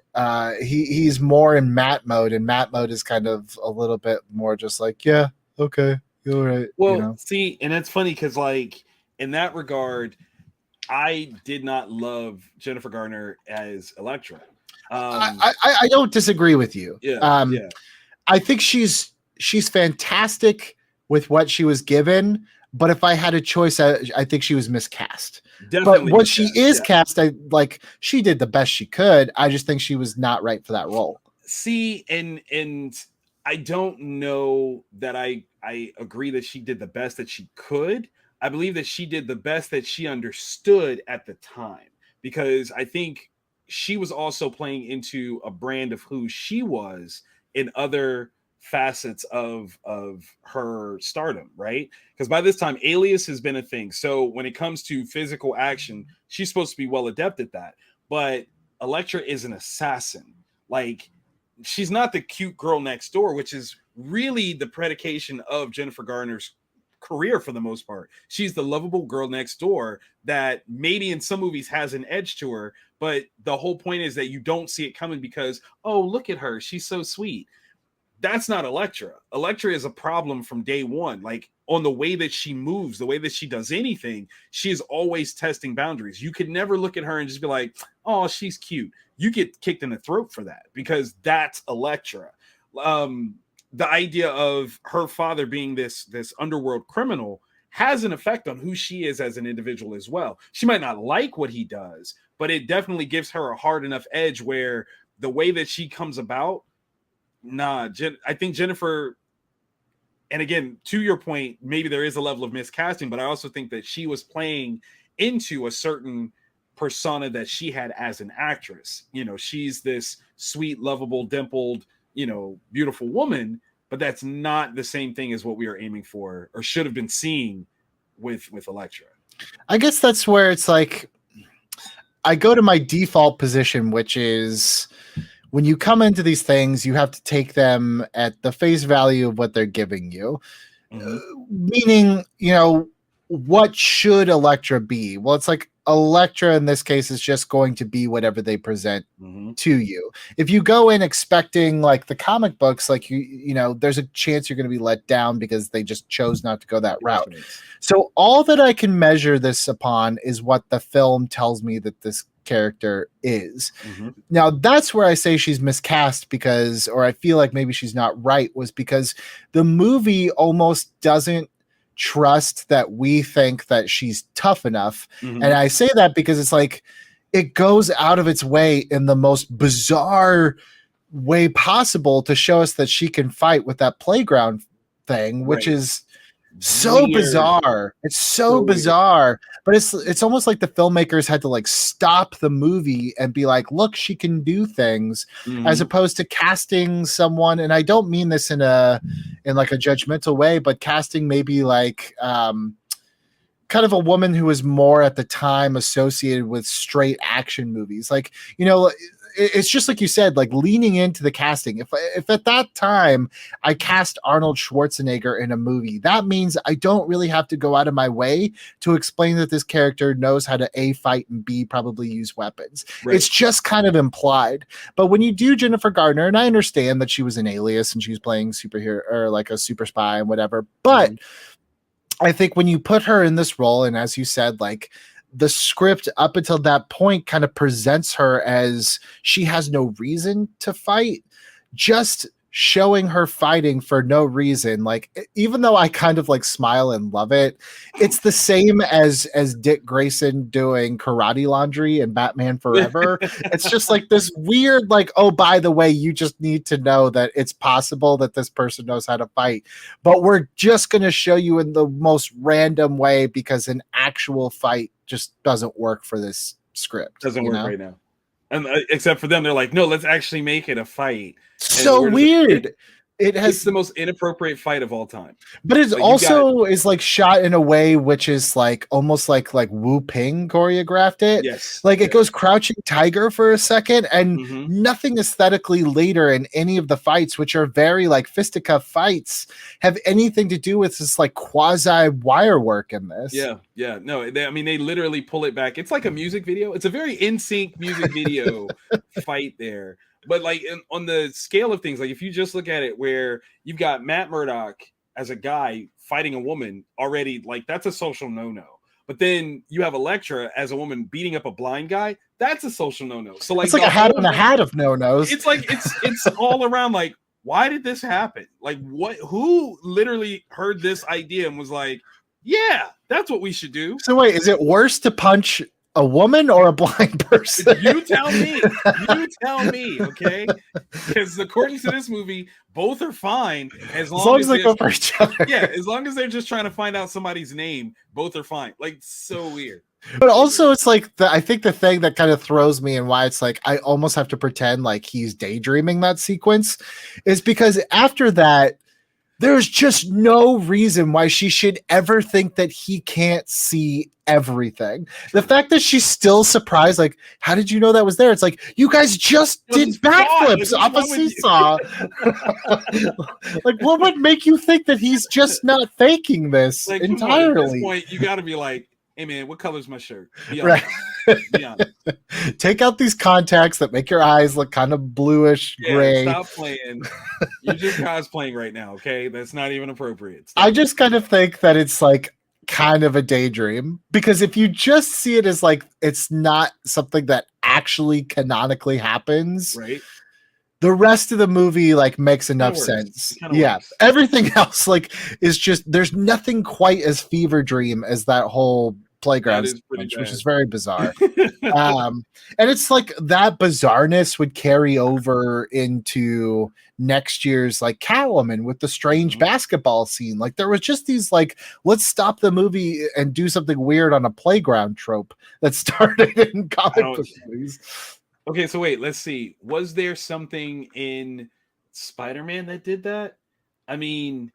He's more in Matt mode, and Matt mode is kind of a little bit more just like, yeah, okay, you're right. Well, see, and it's funny because like in that regard, I did not love Jennifer Garner as Elektra. I don't disagree with you. Yeah, I think she's fantastic with what she was given, but if I had a choice, I think she was miscast. Definitely, but when she is cast, she did the best she could. I just think she was not right for that role. See, and I don't know that I agree that she did the best that she could. I believe that she did the best that she understood at the time, because I think she was also playing into a brand of who she was in other facets of her stardom, right? Because by this time, Alias has been a thing. So when it comes to physical action, she's supposed to be well adept at that. But Elektra is an assassin. Like, she's not the cute girl next door, which is really the predication of Jennifer Garner's career for the most part. She's the lovable girl next door that maybe in some movies has an edge to her, but the whole point is that you don't see it coming because, oh, look at her, she's so sweet. That's not Elektra. Elektra is a problem from day one. Like, on the way that she moves, the way that she does anything, she is always testing boundaries. You could never look at her and just be like, oh, she's cute. You get kicked in the throat for that, because that's Elektra. The idea of her father being this underworld criminal has an effect on who she is as an individual as well. She might not like what he does, but it definitely gives her a hard enough edge where the way that she comes about, I think Jennifer, and again, to your point, maybe there is a level of miscasting, but I also think that she was playing into a certain persona that she had as an actress. She's this sweet, lovable, dimpled, beautiful woman, but that's not the same thing as what we are aiming for or should have been seeing with Elektra. I guess that's where it's like, I go to my default position, which is when you come into these things, you have to take them at the face value of what they're giving you. Meaning, what should Elektra be? Well, it's like Elektra in this case is just going to be whatever they present to you. If you go in expecting like the comic books, like there's a chance you're going to be let down because they just chose not to go that route. So all that I can measure this upon is what the film tells me that this character is. Now that's where I say she's miscast or I feel like maybe she's not right, was because the movie almost doesn't trust that we think that she's tough enough. And I say that because it's like it goes out of its way in the most bizarre way possible to show us that she can fight with that playground thing, which is so weird. Bizarre. It's so bizarre. But it's almost like the filmmakers had to like stop the movie and be like, look, she can do things, as opposed to casting someone. And I don't mean this in like a judgmental way, but casting maybe like kind of a woman who was more at the time associated with straight action movies. Like, it's just like you said, like leaning into the casting. If at that time I cast Arnold Schwarzenegger in a movie, that means I don't really have to go out of my way to explain that this character knows how to A, fight, and B, probably use weapons. It's just kind of implied. But when you do Jennifer Garner, and I understand that she was an Alias and she was playing superhero or like a super spy and whatever, but I think when you put her in this role, and as you said, like the script up until that point kind of presents her as she has no reason to fight. Just showing her fighting for no reason. Like, even though I kind of like smile and love it, it's the same as Dick Grayson doing karate laundry in Batman Forever. It's just like this weird, like, oh, by the way, you just need to know that it's possible that this person knows how to fight, but we're just going to show you in the most random way because an actual fight just doesn't work for this script. Doesn't work right now. And except for them, they're like, no, let's actually make it a fight. So weird. It's the most inappropriate fight of all time. But it also is like shot in a way which is like almost like Wu Ping choreographed it. Yes. Like it goes Crouching Tiger for a second, and nothing aesthetically later in any of the fights, which are very like fisticuff fights, have anything to do with this like quasi wire work in this. Yeah. No, they literally pull it back. It's like a music video. It's a very in sync music video fight there. But like on the scale of things, like if you just look at it where you've got Matt Murdock as a guy fighting a woman already, like that's a social no-no. But then you have Elektra as a woman beating up a blind guy. That's a social no-no. So like it's like a hat on a hat of no-nos. It's like it's all around like, why did this happen? Like who literally heard this idea and was like, yeah, that's what we should do. So wait, is it worse to punch a woman or a blind person? You tell me. Okay? Because according to this movie, both are fine as long as they go for each other. Yeah, as long as they're just trying to find out somebody's name, both are fine. Like, so weird. But also, it's like I think the thing that kind of throws me and why it's like I almost have to pretend like he's daydreaming that sequence is because after that, there's just no reason why she should ever think that he can't see everything. The fact that she's still surprised, like, how did you know that was there? It's like, you guys just did backflips off a seesaw. Like, what would make you think that he's just not faking this like, entirely? At this point, you got to be like, hey, man, what color's my shirt? Be honest. Right. Be honest. Take out these contacts that make your eyes look kind of bluish gray. Stop playing. You're just cosplaying right now, okay? That's not even appropriate. I just kind of think that it's like kind of a daydream, because if you just see it as like it's not something that actually canonically happens, right? The rest of the movie like makes enough sense. Yeah. Works. Everything else like is just, there's nothing quite as fever dream as that whole playground sequence, which is very bizarre. And it's like that bizarreness would carry over into next year's like Catwoman with the strange basketball scene. Like there was just these like, let's stop the movie and do something weird on a playground trope that started in comic book movies. Okay, so wait, let's see. Was there something in Spider-Man that did that? I mean,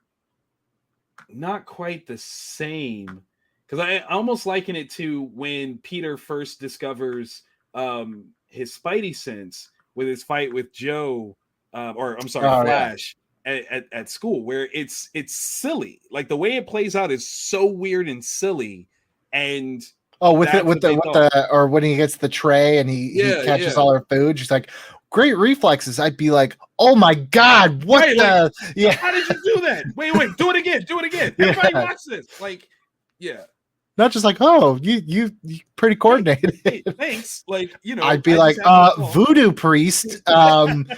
not quite the same. Because I almost liken it to when Peter first discovers his Spidey sense with his fight with Joe, Flash at school, where it's silly. Like the way it plays out is so weird and silly. And with when he gets the tray and he catches all her food, she's like, great reflexes. I'd be like, oh my god, what the? Like, how did you do that? Wait, do it again. Everybody watch this. Like, yeah. Not just like, oh, you pretty coordinated. Hey, thanks. Like, you know, I'd be like, voodoo priest. Did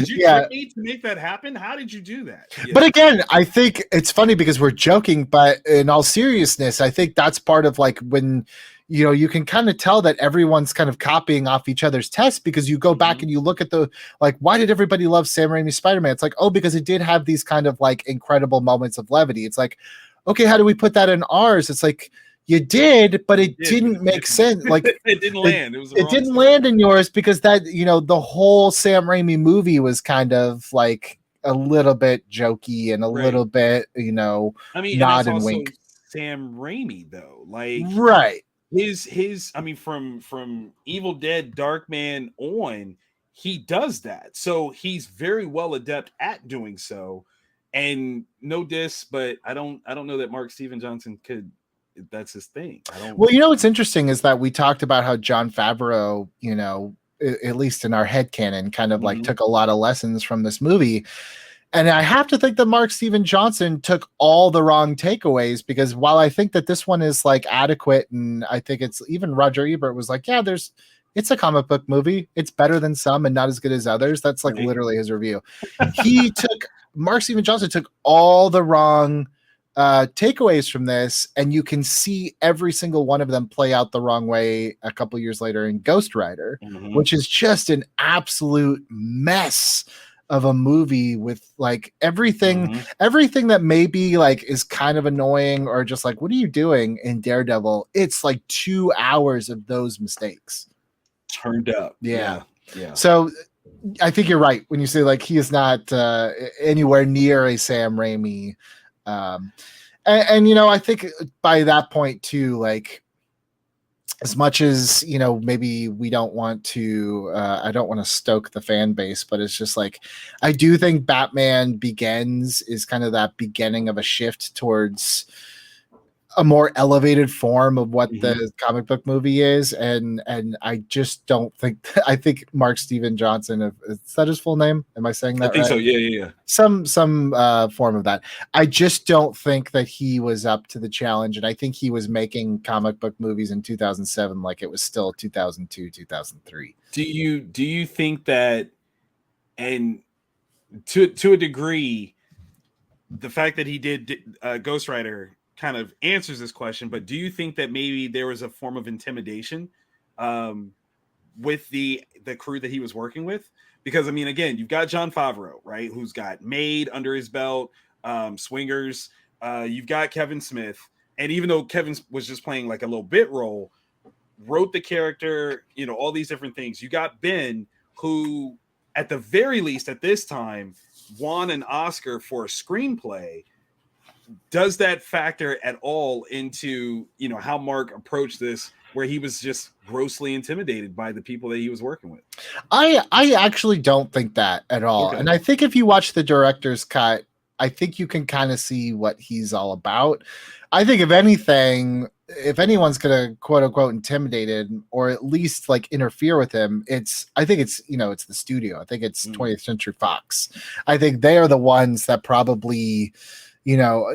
you trick me to make that happen? How did you do that? Yeah. But again, I think it's funny because we're joking, but in all seriousness, I think that's part of like when, you know, you can kind of tell that everyone's kind of copying off each other's tests, because you go back and you look at the, like, why did everybody love Sam Raimi's Spider-Man? It's like, oh, because it did have these kind of like incredible moments of levity. It's like, okay, how do we put that in ours? It's like, you did, but it didn't make sense. Like it didn't land. It didn't land in yours because that, you know, the whole Sam Raimi movie was kind of like a little bit jokey and a little bit, you know, nod and wink. Sam Raimi though, like his I mean, from Evil Dead, Darkman on, he does that. So he's very well adept at doing so. And no diss, but I don't know that Mark Steven Johnson could. That's his thing. Well, you know what's interesting is that we talked about how Jon Favreau, you know, at least in our headcanon, kind of like took a lot of lessons from this movie. And I have to think that Mark Steven Johnson took all the wrong takeaways, because while I think that this one is like adequate, and I think it's even Roger Ebert was like, yeah, there's it's a comic book movie. It's better than some and not as good as others. That's like literally his review. Mark Steven Johnson took all the wrong takeaways from this, and you can see every single one of them play out the wrong way a couple years later in Ghost Rider, which is just an absolute mess of a movie with like everything that maybe like is kind of annoying or just like, what are you doing in Daredevil? It's like 2 hours of those mistakes turned up. Yeah. So I think you're right when you say like he is not anywhere near a Sam Raimi. And you know, I think by that point too, like as much as, you know, maybe we don't want to, I don't want to stoke the fan base, but it's just like, I do think Batman Begins is kind of that beginning of a shift towards a more elevated form of what the comic book movie is. And I just don't think, I think Mark Steven Johnson, is that his full name? Am I saying that I think right? so. Yeah. Some form of that. I just don't think that he was up to the challenge. And I think he was making comic book movies in 2007 like it was still 2002, 2003. Do you think that, and to a degree, the fact that he did Ghost Rider kind of answers this question, but do you think that maybe there was a form of intimidation with the crew that he was working with? Because I mean, again, you've got Jon Favreau, right, who's got Made under his belt, Swingers, you've got Kevin Smith, and even though Kevin was just playing like a little bit role, wrote the character, you know, all these different things. You got Ben, who at the very least at this time won an Oscar for a screenplay. Does that factor at all into, you know, how Mark approached this, where he was just grossly intimidated by the people that he was working with? I actually don't think that at all. Okay. And I think if you watch the director's cut, I think you can kind of see what he's all about. I think if anything, if anyone's going to quote unquote intimidated or at least like interfere with him, I think it's, you know, it's the studio. I think it's 20th Century Fox. I think they are the ones that probably, you know,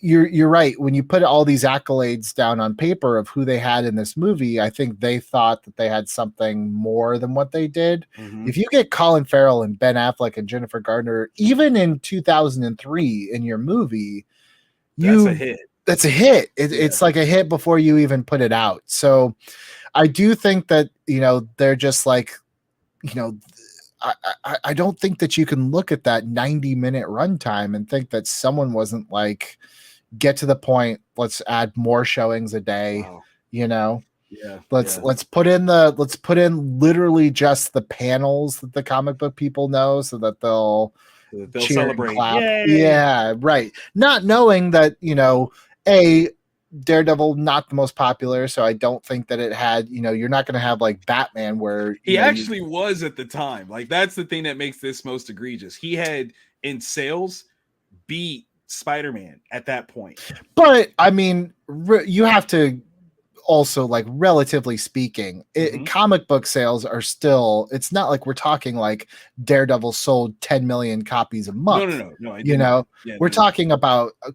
you're right. When you put all these accolades down on paper of who they had in this movie, I think they thought that they had something more than what they did. If you get Colin Farrell and Ben Affleck and Jennifer Garner, even in 2003 in your movie, that's a hit. That's a hit. It's like a hit before you even put it out. So I do think that, you know, they're just like, you know, I don't think that you can look at that 90-minute runtime and think that someone wasn't like, get to the point, let's add more showings a day. Wow. You know, let's put in literally just the panels that the comic book people know so that they'll cheer celebrate. And clap. Yeah, right. Not knowing that, you know, Daredevil not the most popular, so I don't think that it had, you know, you're not going to have like Batman where he actually was at the time. Like that's the thing that makes this most egregious. He had in sales beat Spider-Man at that point. But I mean, you have to also, like, relatively speaking, comic book sales are still, it's not like we're talking like Daredevil sold 10 million copies a month. No. You know, we're talking about a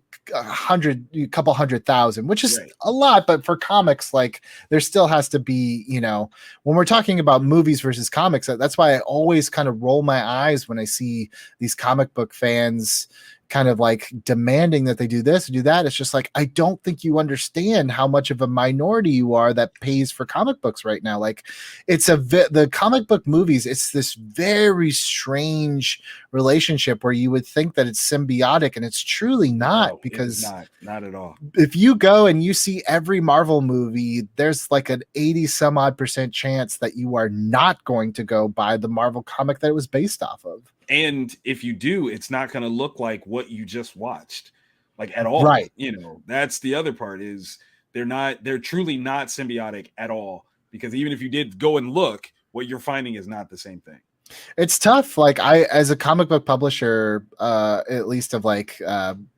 couple 100,000, which is a lot, but for comics, like, there still has to be, you know, when we're talking about movies versus comics, that's why I always kind of roll my eyes when I see these comic book fans kind of like demanding that they do this and do that. It's just like, I don't think you understand how much of a minority you are that pays for comic books right now. Like, it's the comic book movies, it's this very strange relationship where you would think that it's symbiotic, and it's truly not, because not at all. If you go and you see every Marvel movie, there's like an 80 some odd % chance that you are not going to go buy the Marvel comic that it was based off of. And if you do, it's not going to look like what you just watched, like, at all. Right. You know, that's the other part, is they're truly not symbiotic at all, because even if you did go and look, what you're finding is not the same thing. It's tough. Like, as a comic book publisher, at least of like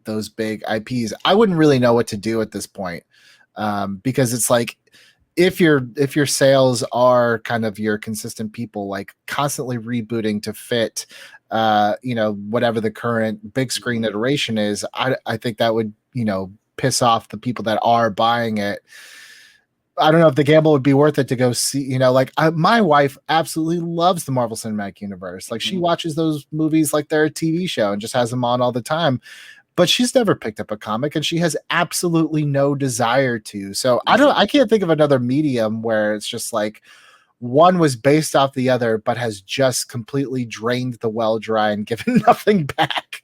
those big IPs, I wouldn't really know what to do at this point, because it's like, if your sales are kind of your consistent people, like constantly rebooting to fit, you know, whatever the current big screen iteration is, I think that would, you know, piss off the people that are buying it. I don't know if the gamble would be worth it to go see, like my wife absolutely loves the Marvel Cinematic Universe. Like she watches those movies like they're a TV show and just has them on all the time. But she's never picked up a comic and she has absolutely no desire to. So I can't think of another medium where it's just like one was based off the other, but has just completely drained the well dry and given nothing back,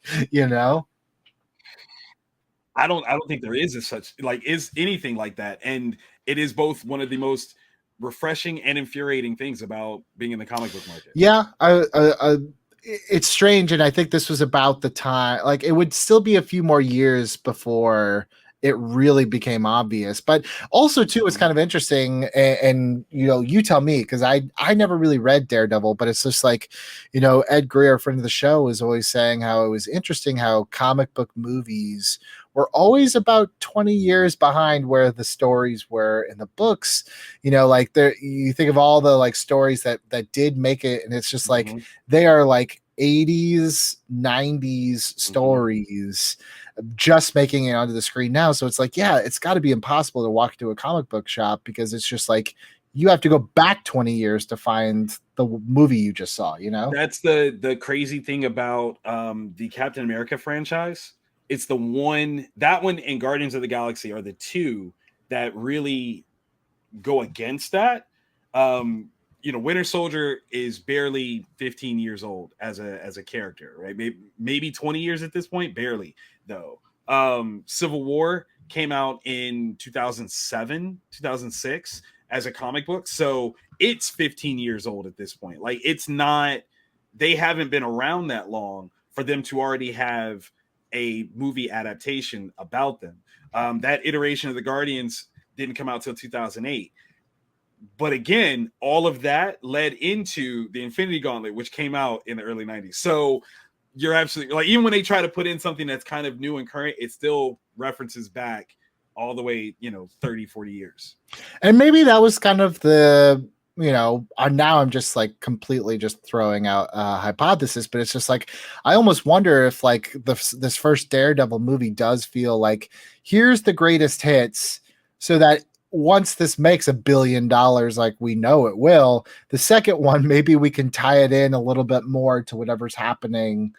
I don't think there is is anything like that. And it is both one of the most refreshing and infuriating things about being in the comic book market. Yeah. It's strange. And I think this was about the time, like it would still be a few more years before it really became obvious. But also too, it's kind of interesting. And you tell me, because I never really read Daredevil, but it's just like, Ed Greer, a friend of the show, is always saying how it was interesting how comic book movies were always about 20 years behind where the stories were in the books. Like you think of all the like stories that did make it, and it's just like they are like 80s, 90s stories just making it onto the screen now. So it's like, yeah, it's got to be impossible to walk into a comic book shop because it's just like you have to go back 20 years to find the movie you just saw, That's the crazy thing about the Captain America franchise. It's that one and Guardians of the Galaxy are the two that really go against that. Winter Soldier is barely 15 years old as a character, right? Maybe 20 years at this point, barely though. Civil War came out in 2007, 2006 as a comic book. So it's 15 years old at this point. Like they haven't been around that long for them to already have a movie adaptation about them. That iteration of the Guardians didn't come out till 2008. But again, all of that led into the Infinity Gauntlet, which came out in the early 90s. So you're absolutely like, even when they try to put in something that's kind of new and current, it still references back all the way, 30, 40 years. And maybe that was kind of the, now I'm just like completely just throwing out a hypothesis, but it's just like, I almost wonder if like this first Daredevil movie does feel like, here's the greatest hits, so that once this makes $1 billion, like we know it will, the second one, maybe we can tie it in a little bit more to whatever's happening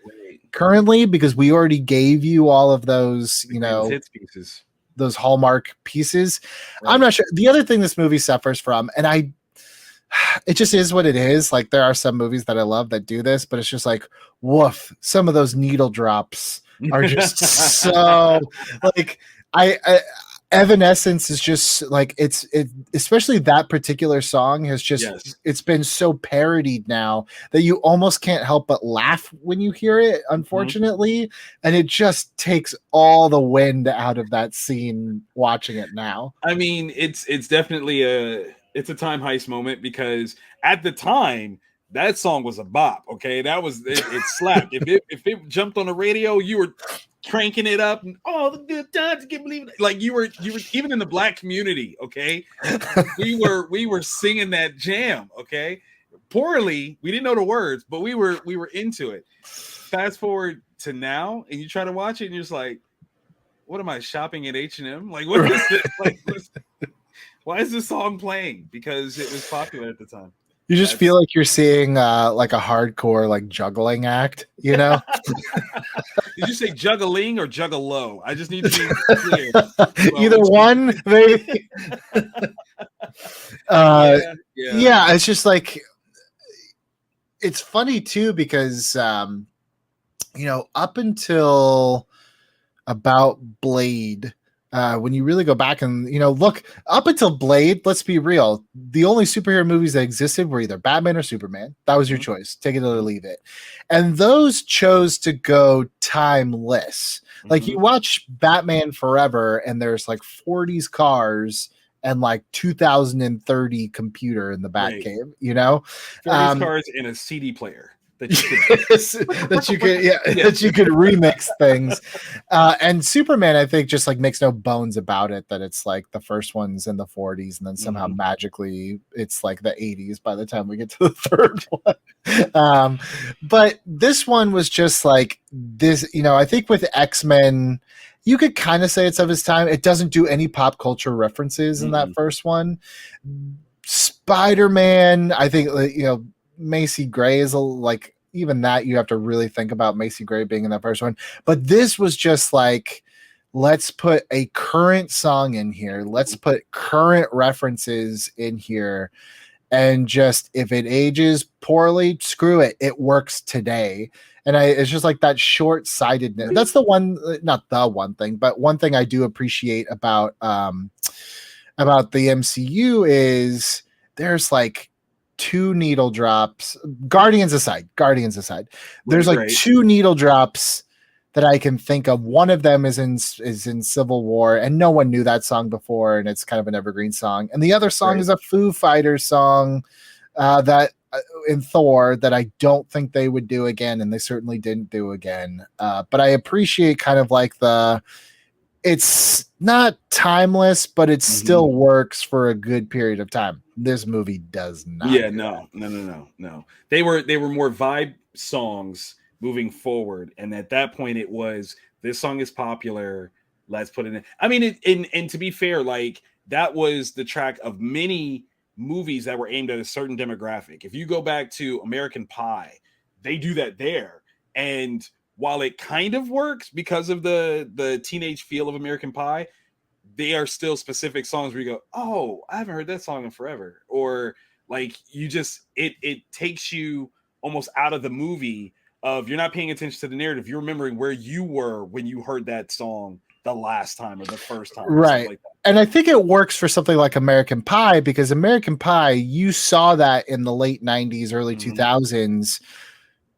currently, because we already gave you all of those, hits pieces, those Hallmark pieces. Right. I'm not sure. The other thing this movie suffers from, and it just is what it is. Like there are some movies that I love that do this, but it's just like, woof, some of those needle drops are just so like, Evanescence is just like it especially that particular song has just It's been so parodied now that you almost can't help but laugh when you hear it, unfortunately. And it just takes all the wind out of that scene watching it now. I mean, it's definitely a time heist moment, because at the time that song was a bop. Okay, that was it slapped. if it jumped on the radio, you were cranking it up, and all the good times, you can't believe it. Like you were even in the black community. Okay, we were singing that jam. Okay, poorly, we didn't know the words, but we were into it. Fast forward to now, and you try to watch it, and you're just like, what am I shopping at H&M? Like, what is it? Like, why is this song playing? Because it was popular at the time. You just feel like you're seeing like a hardcore like juggling act, Did you say juggling or juggalo? I just need to be clear. Either one, maybe. Yeah, it's just like, it's funny too, because up until about Blade, when you really go back and look up until Blade, let's be real, the only superhero movies that existed were either Batman or Superman. That was your choice, take it or leave it, and those chose to go timeless. Like you watch Batman Forever and there's like 40s cars and like 2030 computer in the Batcave, 40s cars in a CD player that you could remix things. And Superman, I think, just like makes no bones about it that it's like the first one's in the 40s and then somehow magically it's like the 80s by the time we get to the third one. But this one was just like this, I think with X-Men You could kind of say it's of his time. It doesn't do any pop culture references in that Mm-mm. first one. Spider-Man, I think, Macy Gray is like, even that you have to really think about Macy Gray being in that first one. But this was just like, let's put a current song in here. Let's put current references in here. And just, if it ages poorly, screw it. It works today. And it's just like that short-sightedness. That's the one, not the one thing, but one thing I do appreciate about the MCU is there's like two needle drops. Guardians aside, there's like Right. two needle drops that I can think of. One of them is in Civil War, and no one knew that song before, and it's kind of an evergreen song. And the other song Right. is a Foo Fighters song that in Thor that I don't think they would do again, and they certainly didn't do again. But I appreciate kind of like it's not timeless, but it still works for a good period of time. This movie does not. Yeah, no. They were more vibe songs moving forward, and at that point, it was, this song is popular. Let's put it in. I mean, and to be fair, like, that was the track of many movies that were aimed at a certain demographic. If you go back to American Pie, they do that there, and while it kind of works because of the teenage feel of American Pie, they are still specific songs where you go, oh, I haven't heard that song in forever. Or like, you just, it takes you almost out of the movie of, you're not paying attention to the narrative. You're remembering where you were when you heard that song the last time or the first time. Right. Like that. And I think it works for something like American Pie, because American Pie, you saw that in the late 90s, early 2000s.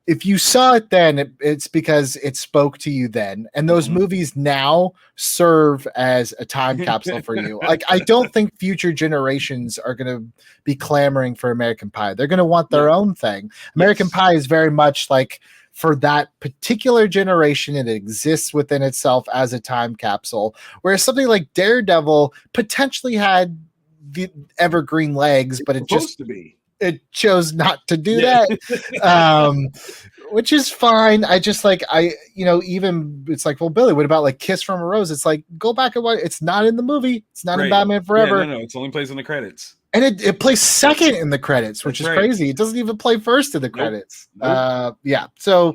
If you saw it then, it's because it spoke to you then. And those movies now serve as a time capsule for you. Like, I don't think future generations are going to be clamoring for American Pie. They're going to want their own thing. American Pie is very much like, for that particular generation, it exists within itself as a time capsule. Whereas something like Daredevil potentially had the evergreen legs, but it chose not to do that, which is fine. I just like, even it's like, well, Billy, what about like Kiss from a Rose? It's like, go back and watch. It's not in the movie. It's not in Batman Forever. No, it's only plays in the credits. And it plays second in the credits, which is crazy. It doesn't even play first in the credits. So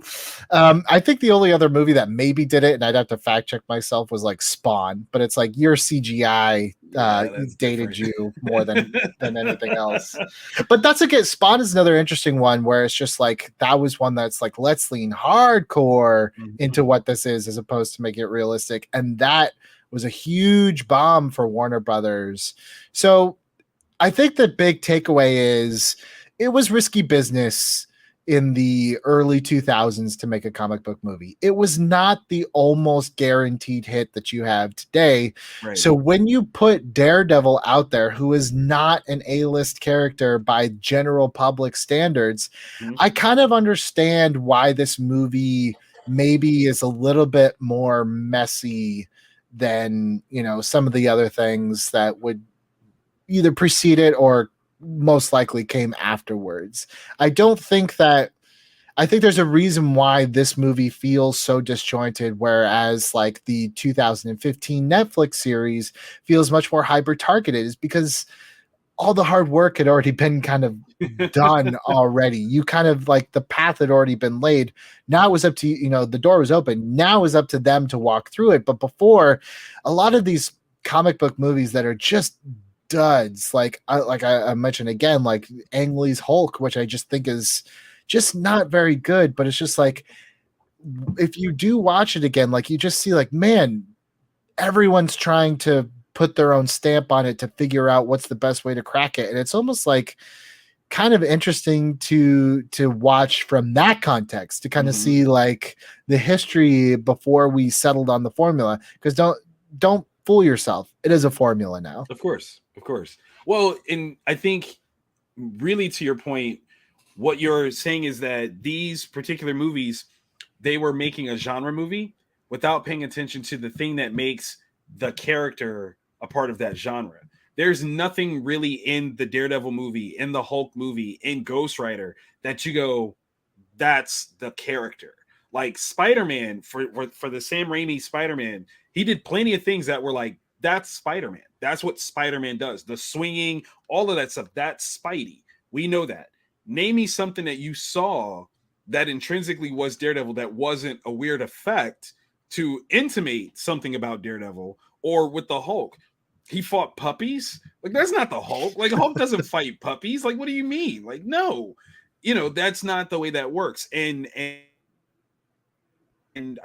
I think the only other movie that maybe did it, and I'd have to fact check myself, was like Spawn. But it's like, your CGI dated different. You more than anything else. But that's again, Spawn is another interesting one where it's just like, that was one that's like, let's lean hardcore into what this is, as opposed to make it realistic. And that was a huge bomb for Warner Brothers. So I think the big takeaway is, it was risky business in the early 2000s to make a comic book movie. It was not the almost guaranteed hit that you have today. Right. So when you put Daredevil out there, who is not an A-list character by general public standards, I kind of understand why this movie maybe is a little bit more messy than, some of the other things that would either precede it or most likely came afterwards. I think there's a reason why this movie feels so disjointed, whereas like the 2015 Netflix series feels much more hyper targeted, is because all the hard work had already been kind of done already. You kind of like, the path had already been laid. Now it was up to, the door was open. Now it was up to them to walk through it. But before, a lot of these comic book movies that are just duds, like I mentioned again, like Ang Lee's Hulk, which I just think is just not very good, but it's just like, if you do watch it again, like, you just see like, man, everyone's trying to put their own stamp on it to figure out what's the best way to crack it. And it's almost like kind of interesting to watch from that context, to kind of see like the history before we settled on the formula. Because don't fool yourself, it is a formula now. Of course. Well, and I think, really, to your point, what you're saying is that these particular movies, they were making a genre movie without paying attention to the thing that makes the character a part of that genre. There's nothing really in the Daredevil movie, in the Hulk movie, in Ghost Rider that you go, that's the character. Like Spider-Man, for the Sam Raimi Spider-Man, He did plenty of things that were like, that's Spider-Man. That's what Spider-Man does. The swinging, all of that stuff. That's Spidey. We know that. Name me something that you saw that intrinsically was Daredevil that wasn't a weird effect to intimate something about Daredevil. Or with the Hulk, he fought puppies. Like, that's not the Hulk. Like, Hulk doesn't fight puppies. Like, what do you mean? Like, no, that's not the way that works. And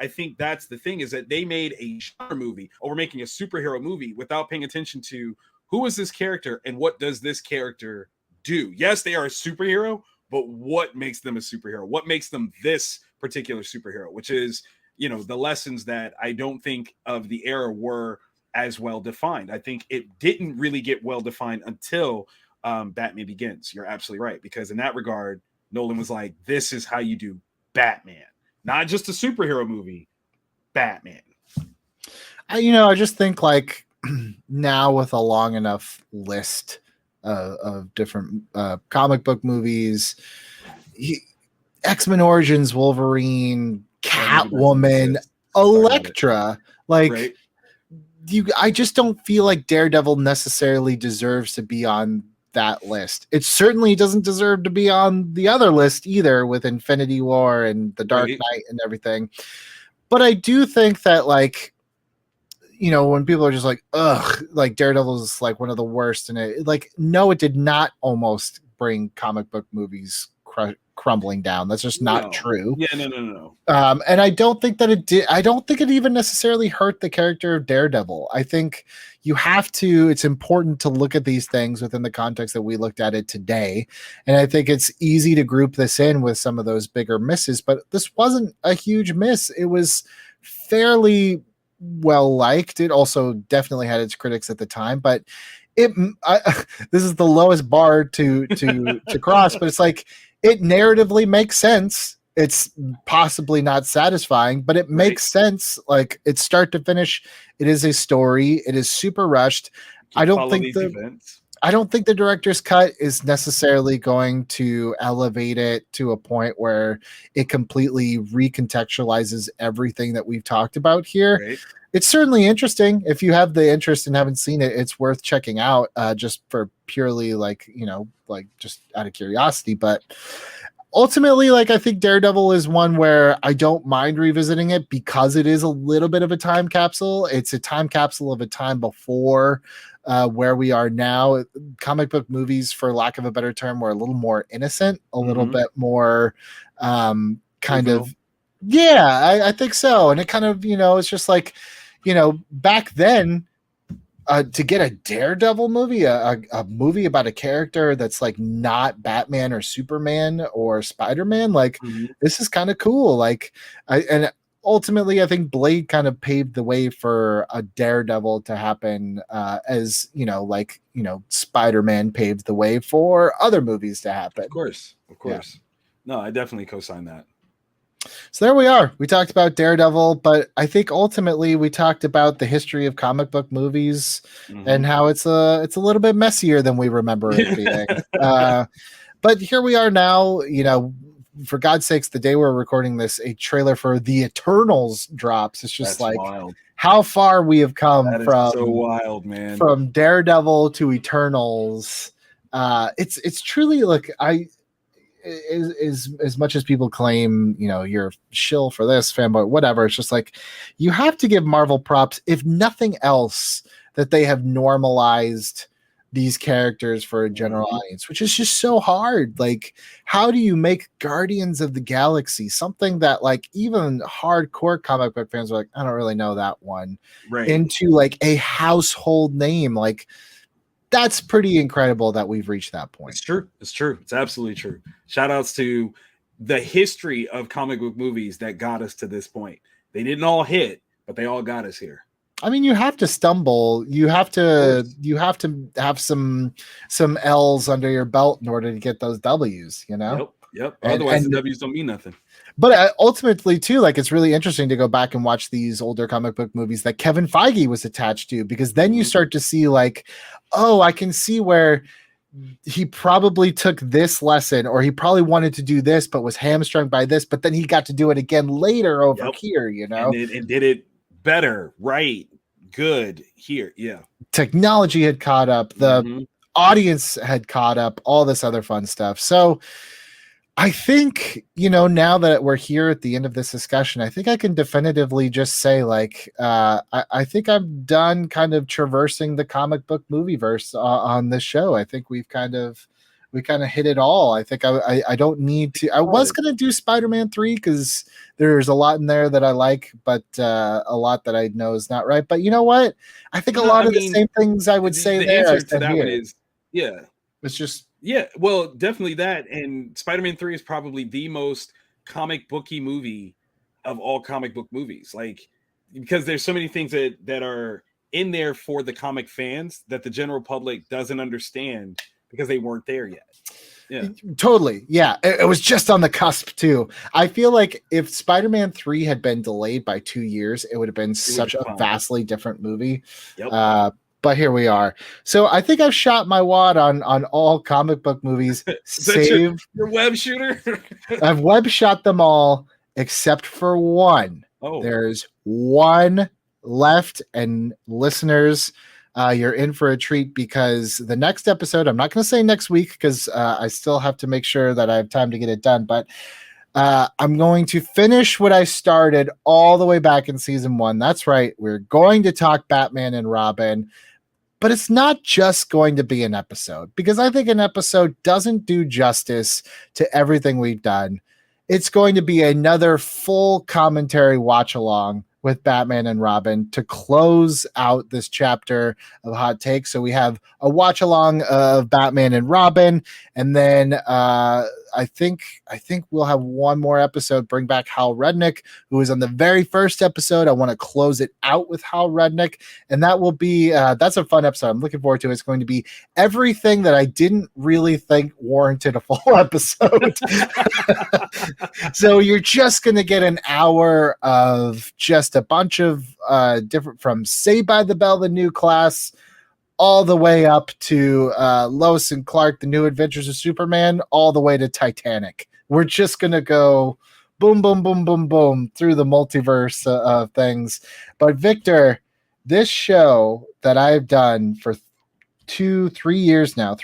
I think that's the thing, is that they made a genre movie, or we're making a superhero movie, without paying attention to who is this character and what does this character do. Yes, they are a superhero, but what makes them a superhero? What makes them this particular superhero? Which is, the lessons that I don't think of the era were as well defined. I think it didn't really get well defined until Batman Begins. You're absolutely right, because in that regard, Nolan was like, this is how you do Batman. Not just a superhero movie, Batman. I just think, like, now with a long enough list of different comic book movies, X-Men Origins, Wolverine, Catwoman, Elektra, like, right? I just don't feel like Daredevil necessarily deserves to be on that list. It certainly doesn't deserve to be on the other list either, with Infinity War and the Dark Knight and everything. But I do think that, like, when people are just like, ugh, like Daredevil is like one of the worst, and it did not almost bring comic book movies crumbling down. That's just not true. Yeah, no. And I don't think that it did. I don't think it even necessarily hurt the character of Daredevil. I think it's important to look at these things within the context that we looked at it today. And I think it's easy to group this in with some of those bigger misses, but this wasn't a huge miss. It was fairly well liked. It also definitely had its critics at the time, but this is the lowest bar to cross, but it's like, it narratively makes sense. It's possibly not satisfying, but it makes sense. Like, it's start to finish. It is a story. It is super rushed. I don't think the director's cut is necessarily going to elevate it to a point where it completely recontextualizes everything that we've talked about here. Right. It's certainly interesting. If you have the interest and haven't seen it, it's worth checking out, just for purely just out of curiosity. But ultimately, like, I think Daredevil is one where I don't mind revisiting it, because it is a little bit of a time capsule. It's a time capsule of a time before where we are now. Comic book movies, for lack of a better term, were a little more innocent, a little bit more kind of. Yeah, I think so. And it kind of, it's just like, back then, to get a Daredevil movie, a movie about a character that's like not Batman or Superman or Spider-Man, like, this is kind of cool. Like, and ultimately, I think Blade kind of paved the way for a Daredevil to happen, as Spider-Man paved the way for other movies to happen. Of course. Yeah. No, I definitely co-sign that. So there we are. We talked about Daredevil, but I think ultimately we talked about the history of comic book movies and how it's a little bit messier than we remember it being. But here we are now. For God's sakes, the day we're recording this, a trailer for The Eternals drops. It's just wild. How far we have come from so wild, man. From Daredevil to Eternals. It's truly, like, as much as people claim, you're shill for this, fanboy, whatever, it's just like, you have to give Marvel props, if nothing else, that they have normalized these characters for a general audience, which is just so hard. Like, how do you make Guardians of the Galaxy something that, like, even hardcore comic book fans are like, I don't really know that one, into like a household name? Like, that's pretty incredible that we've reached that point. It's true. It's absolutely true. Shout outs to the history of comic book movies that got us to this point. They didn't all hit, but they all got us here. I mean, you have to stumble. You have to have some L's under your belt in order to get those W's, Yep. Otherwise, the W's don't mean nothing. But ultimately, too, like, it's really interesting to go back and watch these older comic book movies that Kevin Feige was attached to, because then you start to see, like, oh, I can see where he probably took this lesson, or he probably wanted to do this, but was hamstrung by this, but then he got to do it again later over here, And did it better, right, good here. Yeah. Technology had caught up. The audience had caught up. All this other fun stuff. So I think, now that we're here at the end of this discussion, I think I can definitively just say, like, I think I'm done kind of traversing the comic book movie verse on this show. I think we kind of hit it all. I think I don't need to. I was going to do Spider-Man 3 because there's a lot in there that I like, but a lot that I know is not right. But you know what? I think a lot of the same things I would say the there. answer to that one is, yeah. It's just... Yeah, well, definitely that. And Spider-Man 3 is probably the most comic booky movie of all comic book movies. Like, because there's so many things that are in there for the comic fans that the general public doesn't understand because they weren't there yet. Yeah, totally. Yeah, it was just on the cusp too. I feel like if Spider-Man 3 had been delayed by 2 years, it would have been such a vastly different movie. Yep. But here we are. So I think I've shot my wad on all comic book movies. Save your web shooter. I've web shot them all except for one. Oh, there's one left, and listeners, you're in for a treat because the next episode, I'm not going to say next week because I still have to make sure that I have time to get it done, but I'm going to finish what I started all the way back in season 1. That's right. We're going to talk Batman and Robin. But it's not just going to be an episode, because I think an episode doesn't do justice to everything we've done. It's going to be another full commentary watch along with Batman and Robin to close out this chapter of Hot Take. So we have a watch along of Batman and Robin, and then I think we'll have one more episode, bring back Hal Rudnick, who was on the very first episode. I want to close it out with Hal Rudnick, and that will be that's a fun episode. I'm looking forward to it. It's going to be everything that I didn't really think warranted a full episode. So you're just going to get an hour of just a bunch of different, from Saved by the Bell, the new class, all the way up to Lois and Clark, the New Adventures of Superman, all the way to Titanic. We're just going to go boom, boom, boom, boom, boom through the multiverse of things. But Victor, this show that I've done for 3 years now,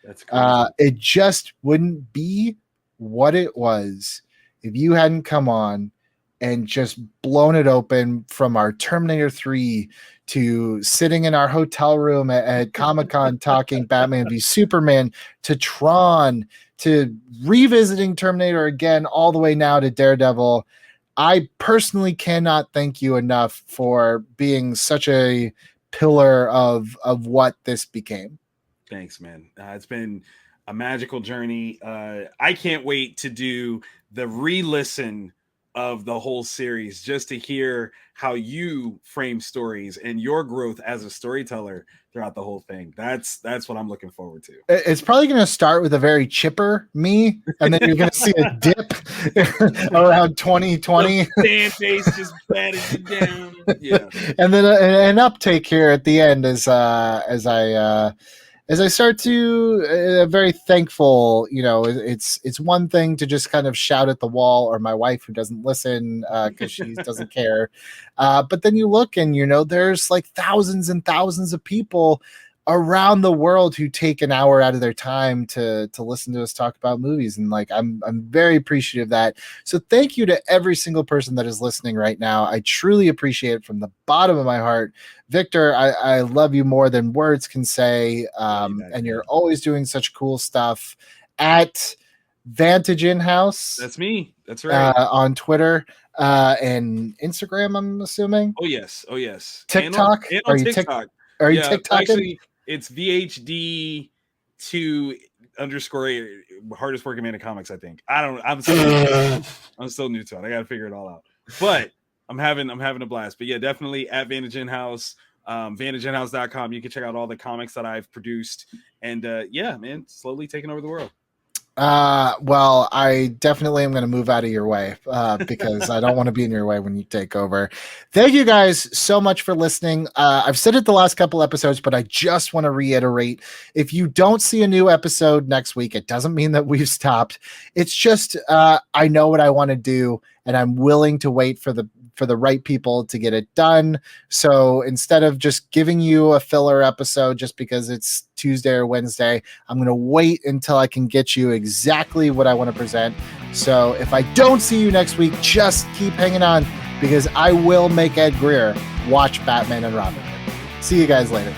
that's crazy. It just wouldn't be what it was if you hadn't come on and just blown it open, from our Terminator 3 to sitting in our hotel room at Comic-Con talking Batman v Superman, to Tron, to revisiting Terminator again, all the way now to Daredevil. I personally cannot thank you enough for being such a pillar of what this became. Thanks, man. It's been a magical journey. I can't wait to do the re-listen of the whole series, just to hear how you frame stories and your growth as a storyteller throughout the whole thing. That's what I'm looking forward to. It's probably going to start with a very chipper me, and then you're going to see a dip around 2020. Fan base just batted you down. Yeah, and then an uptake here at the end as I start to very thankful. It's one thing to just kind of shout at the wall, or my wife who doesn't listen because she doesn't care. But then you look and, there's like thousands and thousands of people around the world who take an hour out of their time to listen to us talk about movies. And like, I'm very appreciative of that. So thank you to every single person that is listening right now. I truly appreciate it from the bottom of my heart. Victor, I love you more than words can say. And you're always doing such cool stuff at Vantage In-House. That's me. That's right. On Twitter and Instagram, I'm assuming. Oh yes. TikTok. And on TikTok. Are you TikToking? Actually, it's VHD2 _ hardest working man in comics. I think. I'm still new to it. I got to figure it all out. But I'm having a blast. But yeah, definitely at Vantage In-House, VantageInHouse.com. You can check out all the comics that I've produced. And yeah, man, slowly taking over the world. Well, I definitely am going to move out of your way because I don't want to be in your way when you take over. Thank you guys so much for listening. I've said it the last couple episodes, but I just want to reiterate, if you don't see a new episode next week, it doesn't mean that we've stopped. It's just I know what I want to do, and I'm willing to wait for for the right people to get it done. So instead of just giving you a filler episode just because it's Tuesday or Wednesday, I'm going to wait until I can get you exactly what I want to present. So if I don't see you next week, just keep hanging on, because I will make Ed Greer watch Batman and Robin. See you guys later.